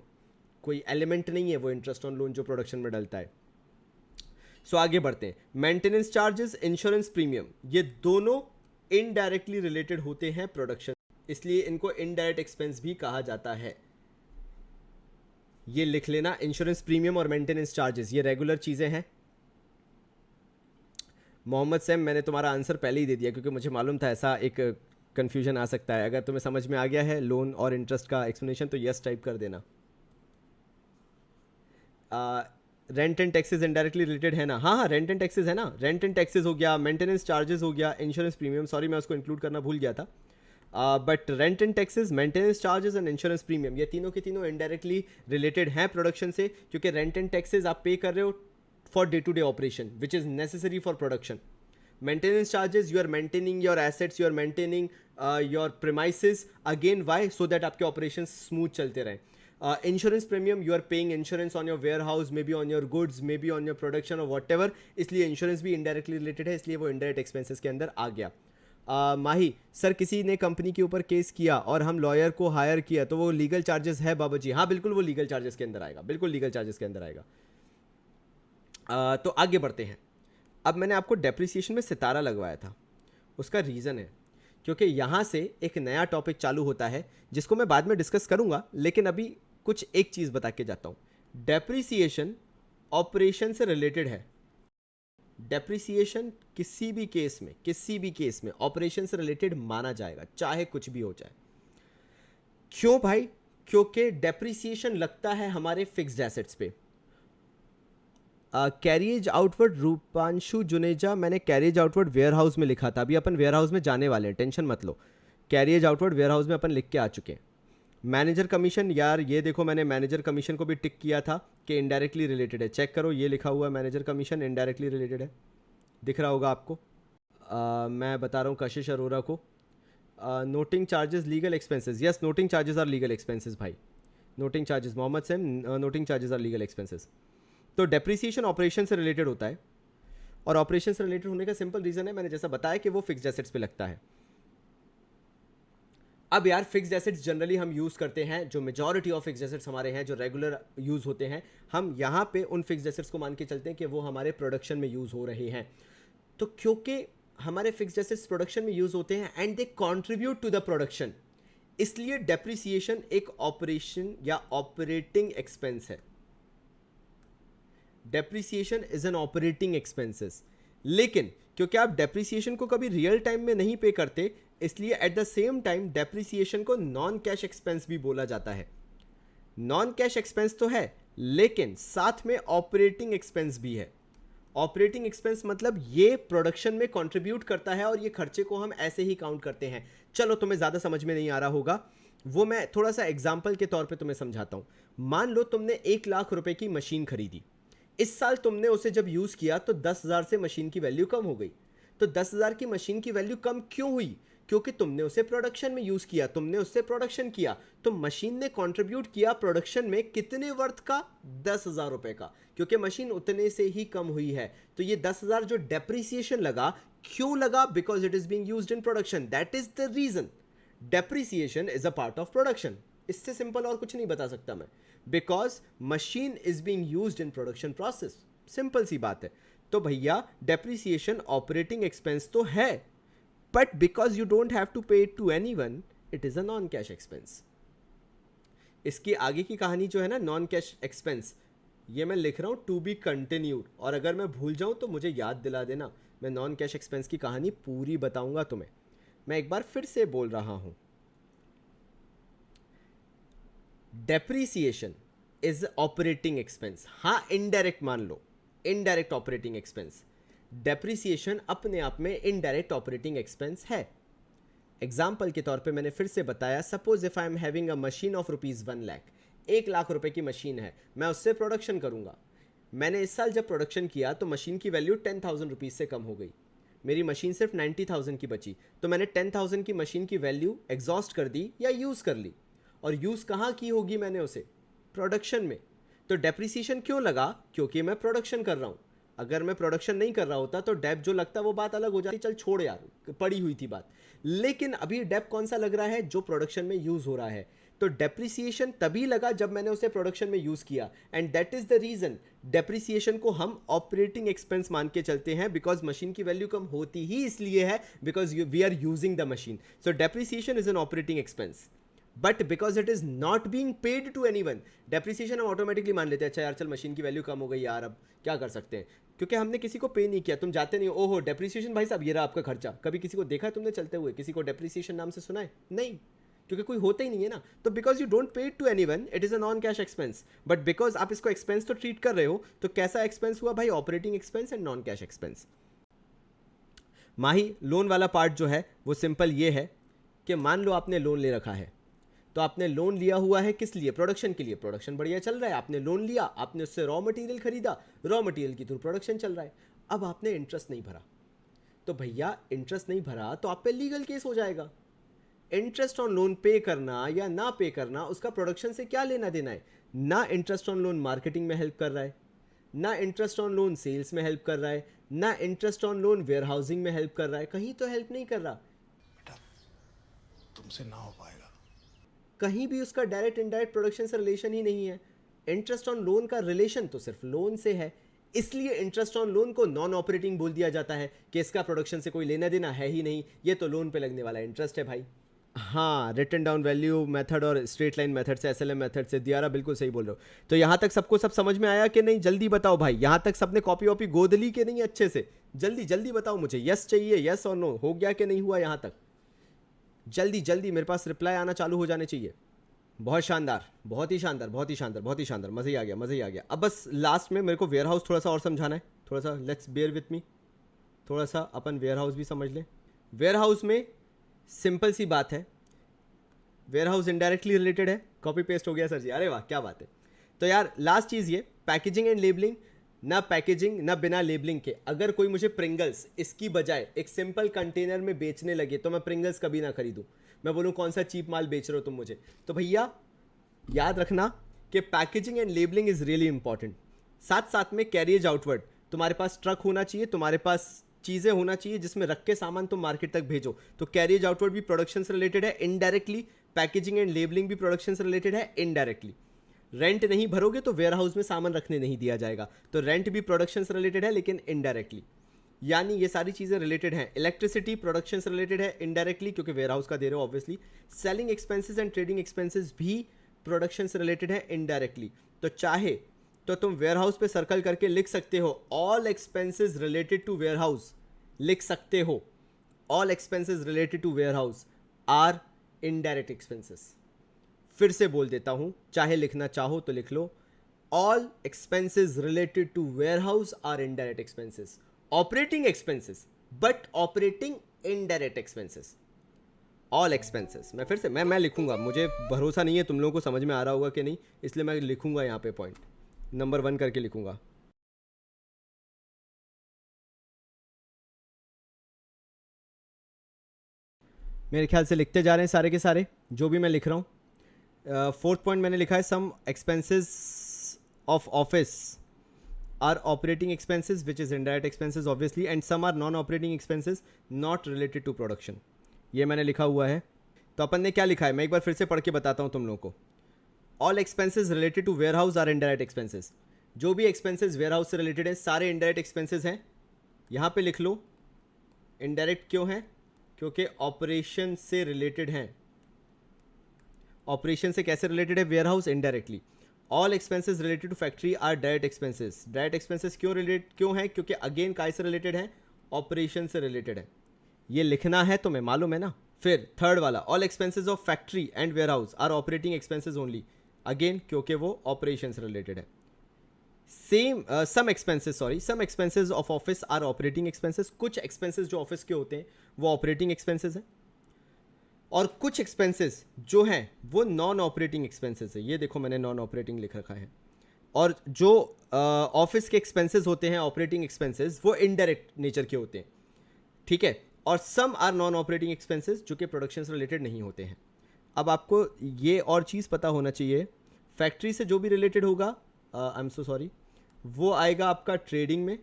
कोई एलिमेंट नहीं है वो इंटरेस्ट ऑन लोन जो प्रोडक्शन में डलता है। सो आगे बढ़ते हैं। मेंटेनेंस चार्जेस, इंश्योरेंस प्रीमियम, ये दोनों इनडायरेक्टली रिलेटेड होते हैं प्रोडक्शन, इसलिए इनको इनडायरेक्ट एक्सपेंस भी कहा जाता है। ये लिख लेना, इंश्योरेंस प्रीमियम और मेंटेनेंस चार्जेस ये रेगुलर चीजें हैं। मोहम्मद सैम, मैंने तुम्हारा आंसर पहले ही दे दिया क्योंकि मुझे मालूम था ऐसा एक कंफ्यूजन आ सकता है। अगर तुम्हें समझ में आ गया है लोन और इंटरेस्ट का एक्सप्लेनेशन तो यस टाइप कर देना। Rent and taxes indirectly related है ना? हाँ, रेंट एंड टैक्सेस है ना, रेंट एंड टैक्सेस हो गया, मेंटेनेंस चार्जेस हो गया, इंश्योरेंस प्रीमियम, सॉरी मैं उसको इंक्लूड करना भूल गया था। But rent and taxes, maintenance charges and insurance premium, ये तीनों के तीनों इनडायरेक्टली रिलेटेड हैं प्रोडक्शन से, क्योंकि रेंट एंड टैक्सेस आप पे कर रहे हो for day to day operation which is necessary for production. Maintenance charges, you are maintaining your assets, you are maintaining your premises, again why? So that आपके operations smooth चलते रहें। Insurance premium, you are paying insurance on your warehouse, maybe on your goods, maybe on your production or whatever, इसलिए insurance भी indirectly related है, इसलिए वो indirect expenses के अंदर आ गया। माही सर, किसी ने कंपनी के ऊपर केस किया और हम लॉयर को हायर किया तो वो लीगल चार्जेस है बाबा जी? हाँ बिल्कुल, वो लीगल चार्जेस के अंदर आएगा, बिल्कुल लीगल चार्जेस के अंदर आएगा। तो आगे बढ़ते हैं। अब मैंने आपको डेप्रिसिएशन में सितारा लगवाया था, उसका रीज़न है क्योंकि यहाँ से एक नया टॉपिक चालू होता है जिसको मैं बाद में डिस्कस करूँगा, लेकिन अभी कुछ एक चीज़ बता के जाता हूँ। डेप्रिसिएशन ऑपरेशन से रिलेटेड है। डेप्रिसिएशन किसी भी केस में ऑपरेशन से रिलेटेड माना जाएगा, चाहे कुछ भी हो जाए। क्यों भाई? क्योंकि डेप्रिसिएशन लगता है हमारे फिक्स्ड एसेट्स पे। कैरियज आउटवर्ड, रूपांशु जुनेजा, मैंने कैरियज आउटवर्ड वेयर हाउस में लिखा था, अभी अपन वेयर हाउस में जाने वाले हैं, टेंशन मत लो। कैरियज आउटवर्ड वेयर हाउस में अपन लिख के आ चुके हैं। मैनेजर कमीशन, यार ये देखो मैंने मैनेजर कमीशन को भी टिक किया था कि इनडायरेक्टली रिलेटेड है, चेक करो, ये लिखा हुआ है मैनेजर कमीशन इनडायरेक्टली रिलेटेड है, दिख रहा होगा आपको। मैं बता रहा हूँ कशिश अरोरा को। Noting charges legal expenses, yes noting charges are legal expenses भाई, noting charges, Mohammad Sam, noting charges are legal expenses. तो डेप्रिसिएशन ऑपरेशन से रिलेटेड होता है, और ऑपरेशन से रिलेटेड होने का सिंपल रीजन है, मैंने जैसा बताया कि वो फिक्स्ड एसेट्स पे लगता है। अब यार फिक्स्ड एसेट्स जनरली हम यूज करते हैं, जो मेजॉरिटी ऑफ फिक्स्ड एसेट्स हमारे हैं जो रेगुलर यूज होते हैं, हम यहाँ पे उन फिक्स्ड एसेट्स को मान के चलते हैं कि वो हमारे प्रोडक्शन में यूज हो रहे हैं। तो क्योंकि हमारे फिक्स्ड एसेट्स प्रोडक्शन में यूज होते हैं and they contribute to the production, इसलिए डेप्रिसिएशन एक ऑपरेशन या ऑपरेटिंग एक्सपेंस है। Depreciation is an operating expenses, लेकिन क्योंकि आप डेप्रिसिएशन को कभी रियल टाइम में नहीं पे करते, इसलिए at the same time depreciation को नॉन कैश एक्सपेंस भी बोला जाता है। नॉन कैश एक्सपेंस तो है, लेकिन साथ में ऑपरेटिंग एक्सपेंस भी है। ऑपरेटिंग एक्सपेंस मतलब ये प्रोडक्शन में कंट्रीब्यूट करता है और ये खर्चे को हम ऐसे ही काउंट करते हैं। चलो तुम्हें ज़्यादा समझ में नहीं आ रहा होगा, वो मैं थोड़ा सा एग्जाम्पल के तौर पे तुम्हें समझाता हूँ। मान लो तुमने 1 लाख रुपए की मशीन खरीदी, इस साल तुमने उसे जब यूज़ किया तो 10,000 से मशीन की वैल्यू कम हो गई। तो 10,000 की मशीन की वैल्यू कम क्यों हुई? क्योंकि तुमने उसे प्रोडक्शन में यूज़ किया, तुमने उससे प्रोडक्शन किया, तो मशीन ने कंट्रीब्यूट किया प्रोडक्शन में कितने वर्थ का? 10,000 रुपए का, क्योंकि मशीन उतने से ही कम हुई है। तो ये 10,000 जो डेप्रिसिएशन लगा, क्यों लगा? Because it is being used in production, that is the reason. Depreciation is a part of production, इससे सिंपल और कुछ नहीं बता सकता मैं, because machine is being used in production process, simple सी बात है। तो भैया डेप्रिसिएशन ऑपरेटिंग एक्सपेंस तो है, but because you don't have to pay it to anyone, it is a non cash expense. इसकी आगे की कहानी जो है ना नॉन कैश एक्सपेंस, ये मैं लिख रहा हूं टू बी कंटिन्यूड, और अगर मैं भूल जाऊं तो मुझे याद दिला देना, मैं नॉन कैश एक्सपेंस की कहानी पूरी बताऊंगा तुम्हें। मैं एक बार फिर से बोल रहा हूं, डेप्रिसिएशन इज ऑपरेटिंग एक्सपेंस, हाँ इनडायरेक्ट मान लो, इनडायरेक्ट ऑपरेटिंग एक्सपेंस। डेप्रिसिएशन अपने आप में इनडायरेक्ट ऑपरेटिंग एक्सपेंस है। एग्जाम्पल के तौर पे मैंने फिर से बताया, suppose if I am having a machine of ₹1 lakh, 1 lakh रुपए की मशीन है, मैं उससे प्रोडक्शन करूंगा। मैंने इस साल जब प्रोडक्शन किया तो मशीन की वैल्यू 10,000 रुपीज़ से कम हो गई, मेरी मशीन सिर्फ 90,000 की बची, तो मैंने 10,000 की मशीन की वैल्यू एग्जॉस्ट कर दी या यूज़ कर ली। और यूज़ कहाँ की होगी मैंने उसे? प्रोडक्शन में। तो डेप्रिसिएशन क्यों लगा? क्योंकि मैं प्रोडक्शन कर रहा हूँ। अगर मैं प्रोडक्शन नहीं कर रहा होता तो डेप जो लगता वो बात अलग हो जाती, चल छोड़ यार, पड़ी हुई थी बात। लेकिन अभी डेप कौन सा लग रहा है? जो प्रोडक्शन में यूज़ हो रहा है। तो डेप्रिसिएशन तभी लगा जब मैंने उसे प्रोडक्शन में यूज़ किया, and that is the reason depreciation को हम ऑपरेटिंग एक्सपेंस मान के चलते हैं, बिकॉज मशीन की वैल्यू कम होती ही इसलिए है because we are using the machine. So depreciation is an operating expense, but because it is not being paid to anyone, depreciation हम ऑटोमेटिकली मान लेते हैं, अच्छा यार चल मशीन की वैल्यू कम हो गई यार, अब क्या कर सकते हैं, क्योंकि हमने किसी को पे नहीं किया। तुम जाते नहीं, ओहो डेप्रिसिएशन भाई साहब ये रहा आपका खर्चा। कभी किसी को देखा है तुमने चलते हुए? किसी को डेप्रिसिएशन नाम से सुना है? नहीं, क्योंकि कोई होता ही नहीं है ना। तो because you don't pay it to anyone, it is a non cash expense, but because आप इसको एक्सपेंस तो ट्रीट कर रहे हो, तो कैसा एक्सपेंस हुआ भाई? Operating expense and non cash expense. Mahi, loan वाला पार्ट जो है वो सिंपल ये है कि मान लो आपने लोन ले रखा है, तो आपने लोन लिया हुआ है किस लिए? प्रोडक्शन के लिए। प्रोडक्शन बढ़िया चल रहा है, आपने लोन लिया, आपने उससे रॉ मटेरियल खरीदा, रॉ मटेरियल के थ्रू प्रोडक्शन चल रहा है। अब आपने इंटरेस्ट नहीं भरा, तो भैया इंटरेस्ट नहीं भरा तो आप पे लीगल केस हो जाएगा। इंटरेस्ट ऑन लोन पे करना या ना पे करना, उसका प्रोडक्शन से क्या लेना देना है? ना इंटरेस्ट ऑन लोन मार्केटिंग में हेल्प कर रहा है, ना इंटरेस्ट ऑन लोन सेल्स में हेल्प कर रहा है, ना interest on loan warehousing में हेल्प कर रहा है, कहीं तो हेल्प नहीं कर रहा। बेटा तुमसे ना हो पाएगा। कहीं भी उसका डायरेक्ट इनडायरेक्ट प्रोडक्शन से रिलेशन ही नहीं है। इंटरेस्ट ऑन लोन का रिलेशन तो सिर्फ लोन से है, इसलिए इंटरेस्ट ऑन लोन को नॉन ऑपरेटिंग बोल दिया जाता है कि इसका प्रोडक्शन से कोई लेना देना है ही नहीं, ये तो लोन पे लगने वाला इंटरेस्ट है भाई। हाँ, रिटन डाउन वैल्यू मेथड और स्ट्रेट लाइन मेथड से, एसएलएम मेथड से। दियारा बिल्कुल सही बोल रहे हो। तो यहाँ तक सबको सब समझ में आया कि नहीं? जल्दी बताओ भाई, यहाँ तक सबने कॉपी वॉपी गोद ली कि नहीं अच्छे से? जल्दी जल्दी बताओ मुझे, यस चाहिए, यस और नो, हो गया कि नहीं हुआ यहाँ तक? जल्दी जल्दी मेरे पास रिप्लाई आना चालू हो जाने चाहिए। बहुत शानदार, बहुत ही शानदार, बहुत ही शानदार, बहुत ही शानदार, मज़ा ही आ गया, मज़ा ही आ गया। अब बस लास्ट में मेरे को वेयर हाउस थोड़ा सा और समझाना है, थोड़ा सा लेट्स बेयर विथ मी, थोड़ा सा अपन वेयर हाउस भी समझ लें। वेयर हाउस में सिंपल सी बात है, वेयर हाउस इनडायरेक्टली रिलेटेड है। कॉपी पेस्ट हो गया सर जी, अरे वाह क्या बात है। तो यार लास्ट चीज़ ये, पैकेजिंग एंड लेबलिंग, ना पैकेजिंग ना बिना लेबलिंग के अगर कोई मुझे प्रिंगल्स इसकी बजाय एक सिंपल कंटेनर में बेचने लगे तो मैं प्रिंगल्स कभी ना खरीदूं। मैं बोलूं कौन सा चीप माल बेच रहे हो तुम मुझे, तो भैया याद रखना कि packaging and labelling is really important. साथ साथ में कैरियज आउटवर्ड, तुम्हारे पास ट्रक होना चाहिए, तुम्हारे पास चीज़ें होना चाहिए जिसमें रख के सामान तुम मार्केट तक भेजो। तो कैरियज आउटवर्ड भी प्रोडक्शन से रिलेटेड है इनडायरेक्टली, पैकेजिंग एंड लेबलिंग भी प्रोडक्शन से रिलेटेड है इनडायरेक्टली। रेंट नहीं भरोगे तो वेयर हाउस में सामान रखने नहीं दिया जाएगा, तो रेंट भी प्रोडक्शन से रिलेटेड है लेकिन इनडायरेक्टली। यानी ये सारी चीज़ें रिलेटेड हैं। इलेक्ट्रिसिटी प्रोडक्शन से रिलेटेड है इनडायरेक्टली क्योंकि वेयर हाउस का दे रहे हो obviously. Selling expenses and trading expenses भी प्रोडक्शन से रिलेटेड है इनडायरेक्टली। तो चाहे तो तुम वेयर हाउस पे सर्कल करके लिख सकते हो all expenses related to warehouse, लिख सकते हो all expenses related to warehouse are indirect expenses. फिर से बोल देता हूं, चाहे लिखना चाहो तो लिख लो, all expenses related to warehouse are indirect expenses. Operating expenses but operating indirect expenses, all expenses. मैं फिर से मैं लिखूंगा, मुझे भरोसा नहीं है तुम लोगों को समझ में आ रहा होगा कि नहीं, इसलिए मैं लिखूंगा यहाँ पे पॉइंट नंबर 1 करके लिखूंगा। मेरे ख्याल से लिखते जा रहे हैं सारे के सारे जो भी मैं लिख रहा हूँ। 4th पॉइंट मैंने लिखा है some expenses of office are operating expenses which is indirect expenses obviously, and some are non operating expenses not related to production. ये मैंने लिखा हुआ है। तो अपन ने क्या लिखा है मैं एक बार फिर से पढ़ के बताता हूँ तुम लोगों को। All expenses related to warehouse are indirect expenses. जो भी एक्सपेंसेस वेयर हाउस से रिलेटेड है सारे इनडायरेक्ट एक्सपेंसेस हैं। यहाँ पे लिख लो इनडायरेक्ट क्यों है, क्योंकि ऑपरेशन से रिलेटेड हैं। ऑपरेशन से कैसे रिलेटेड है warehouse? Indirectly. All expenses related to factory are direct expenses. Direct expenses क्यों है? क्योंकि अगेन काय से रिलेटेड है? ऑपरेशन से रिलेटेड है। ये लिखना है तुम्हें, मालूम है ना। फिर थर्ड वाला, all expenses of factory and warehouse are operating expenses only, again क्योंकि वो ऑपरेशन से रिलेटेड है। Same some expenses of office are operating expenses. कुछ एक्सपेंसेस जो ऑफिस के होते हैं वो ऑपरेटिंग एक्सपेंसेस हैं, और कुछ एक्सपेंसेस जो हैं वो नॉन ऑपरेटिंग एक्सपेंसेस है। ये देखो मैंने नॉन ऑपरेटिंग लिख रखा है। और जो ऑफिस के एक्सपेंसेस होते हैं ऑपरेटिंग एक्सपेंसेस वो इनडायरेक्ट नेचर के होते हैं, ठीक है। और some are non operating expenses जो कि प्रोडक्शन से रिलेटेड नहीं होते हैं। अब आपको ये और चीज़ पता होना चाहिए, फैक्ट्री से जो भी रिलेटेड होगा, आई एम सो सॉरी, वो आएगा आपका ट्रेडिंग में।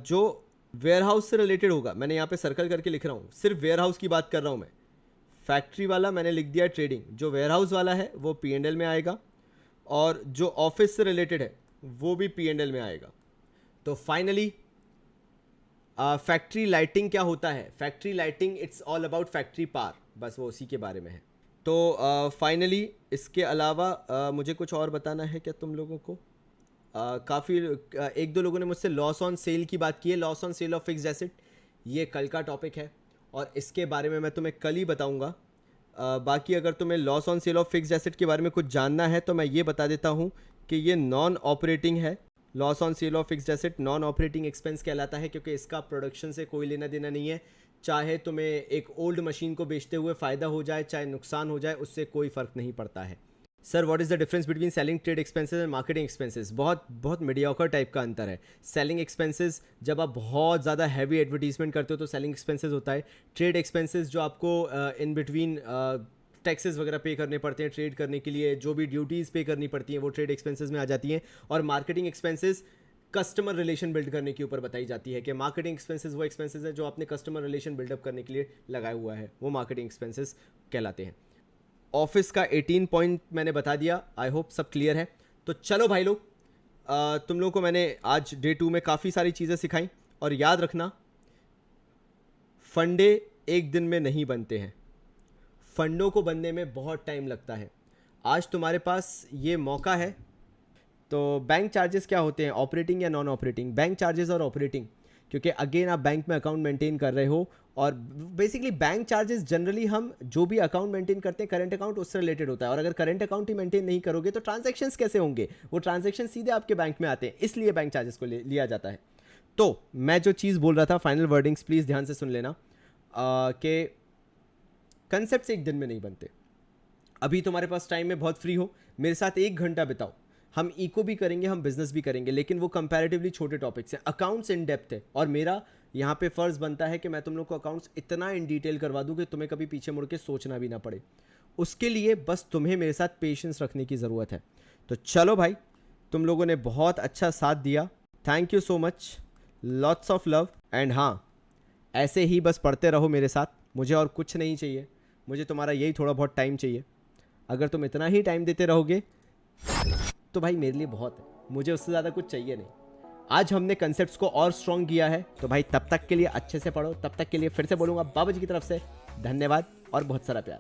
जो वेयर हाउस से रिलेटेड होगा, मैंने यहाँ पे सर्कल करके लिख रहा हूँ, सिर्फ वेयर हाउस की बात कर रहा हूँ मैं। फैक्ट्री वाला मैंने लिख दिया ट्रेडिंग, जो वेयर हाउस वाला है वो P&L में आएगा, और जो ऑफिस से रिलेटेड है वो भी P&L में आएगा। तो फाइनली फैक्ट्री लाइटिंग क्या होता है? Factory lighting it's all about factory power, बस वो उसी के बारे में है। तो फाइनली इसके अलावा मुझे कुछ और बताना है क्या तुम लोगों को? काफ़ी एक दो लोगों ने मुझसे लॉस ऑन सेल की बात की है, loss on sale of fixed asset. ये कल का टॉपिक है और इसके बारे में मैं तुम्हें कल ही बताऊंगा। बाकी अगर तुम्हें loss on sale of fixed asset के बारे में कुछ जानना है तो मैं ये बता देता हूँ कि ये नॉन ऑपरेटिंग है। Loss on sale of fixed asset non operating expense कहलाता है, क्योंकि इसका प्रोडक्शन से कोई लेना देना नहीं है। चाहे तुम्हें एक ओल्ड मशीन को बेचते हुए फ़ायदा हो जाए चाहे नुकसान हो जाए, उससे कोई फ़र्क नहीं पड़ता है। Sir what is the difference between selling trade expenses and marketing expenses? बहुत मीडियोकर टाइप का अंतर है। सेलिंग एक्सपेंसेस जब आप बहुत ज़्यादा हैवी एडवर्टीजमेंट करते हो तो सेलिंग एक्सपेंसेस होता है। ट्रेड एक्सपेंसेस जो आपको इन बिटवीन टैक्सेस वगैरह पे करने पड़ते हैं ट्रेड करने के लिए, जो भी ड्यूटीज़ पे करनी पड़ती हैं वो ट्रेड एक्सपेंसेस में आ जाती हैं। और marketing expenses customer relation build करने के ऊपर बताई जाती है कि मार्केटिंग एक्सपेंसेस वो एक्सपेंसेस है जो आपने कस्टमर रिलेशन बिल्डअप करने के लिए लगाया हुआ है, वो मार्केटिंग एक्सपेंसेस कहलाते हैं। ऑफिस का 18 पॉइंट मैंने बता दिया, आई होप सब क्लियर है। तो चलो भाई लोग, तुम लोगों को मैंने आज डे 2 में काफ़ी सारी चीज़ें सिखाई, और याद रखना फंडे एक दिन में नहीं बनते हैं, फंडों को बनने में बहुत टाइम लगता है। आज तुम्हारे पास ये मौका है। तो बैंक चार्जेस क्या होते हैं, ऑपरेटिंग या नॉन ऑपरेटिंग? बैंक चार्जेस और ऑपरेटिंग, क्योंकि अगेन आप बैंक में अकाउंट मेंटेन कर रहे हो, और बेसिकली बैंक चार्जेस जनरली हम जो भी अकाउंट मेंटेन करते हैं करंट अकाउंट उससे रिलेटेड होता है, और अगर करंट अकाउंट ही मेंटेन नहीं करोगे तो ट्रांजैक्शंस कैसे होंगे? वो ट्रांजैक्शन सीधे आपके बैंक में आते हैं, इसलिए बैंक चार्जेस को लिया जाता है। तो मैं जो चीज़ बोल रहा था, फाइनल वर्डिंग्स प्लीज़ ध्यान से सुन लेना, कि कंसेप्ट एक दिन में नहीं बनते। अभी तुम्हारे पास टाइम है, बहुत फ्री हो, मेरे साथ 1 घंटा बिताओ, हम इको भी करेंगे, हम बिजनेस भी करेंगे, लेकिन वो कंपैरेटिवली छोटे टॉपिक्स हैं। अकाउंट्स इन डेप्थ है, और मेरा यहाँ पे फ़र्ज़ बनता है कि मैं तुम लोग को अकाउंट्स इतना इन डिटेल करवा दूँ कि तुम्हें कभी पीछे मुड़ के सोचना भी ना पड़े। उसके लिए बस तुम्हें मेरे साथ पेशेंस रखने की ज़रूरत है। तो चलो भाई, तुम लोगों ने बहुत अच्छा साथ दिया, thank you so much, lots of love. And हाँ, ऐसे ही बस पढ़ते रहो मेरे साथ, मुझे और कुछ नहीं चाहिए, मुझे तुम्हारा यही थोड़ा बहुत टाइम चाहिए। अगर तुम इतना ही टाइम देते रहोगे तो भाई मेरे लिए बहुत है, मुझे उससे ज़्यादा कुछ चाहिए नहीं। आज हमने कंसेप्ट्स को और स्ट्रॉन्ग किया है, तो भाई तब तक के लिए अच्छे से पढ़ो। तब तक के लिए फिर से बोलूँगा बाबा जी की तरफ से धन्यवाद और बहुत सारा प्यार।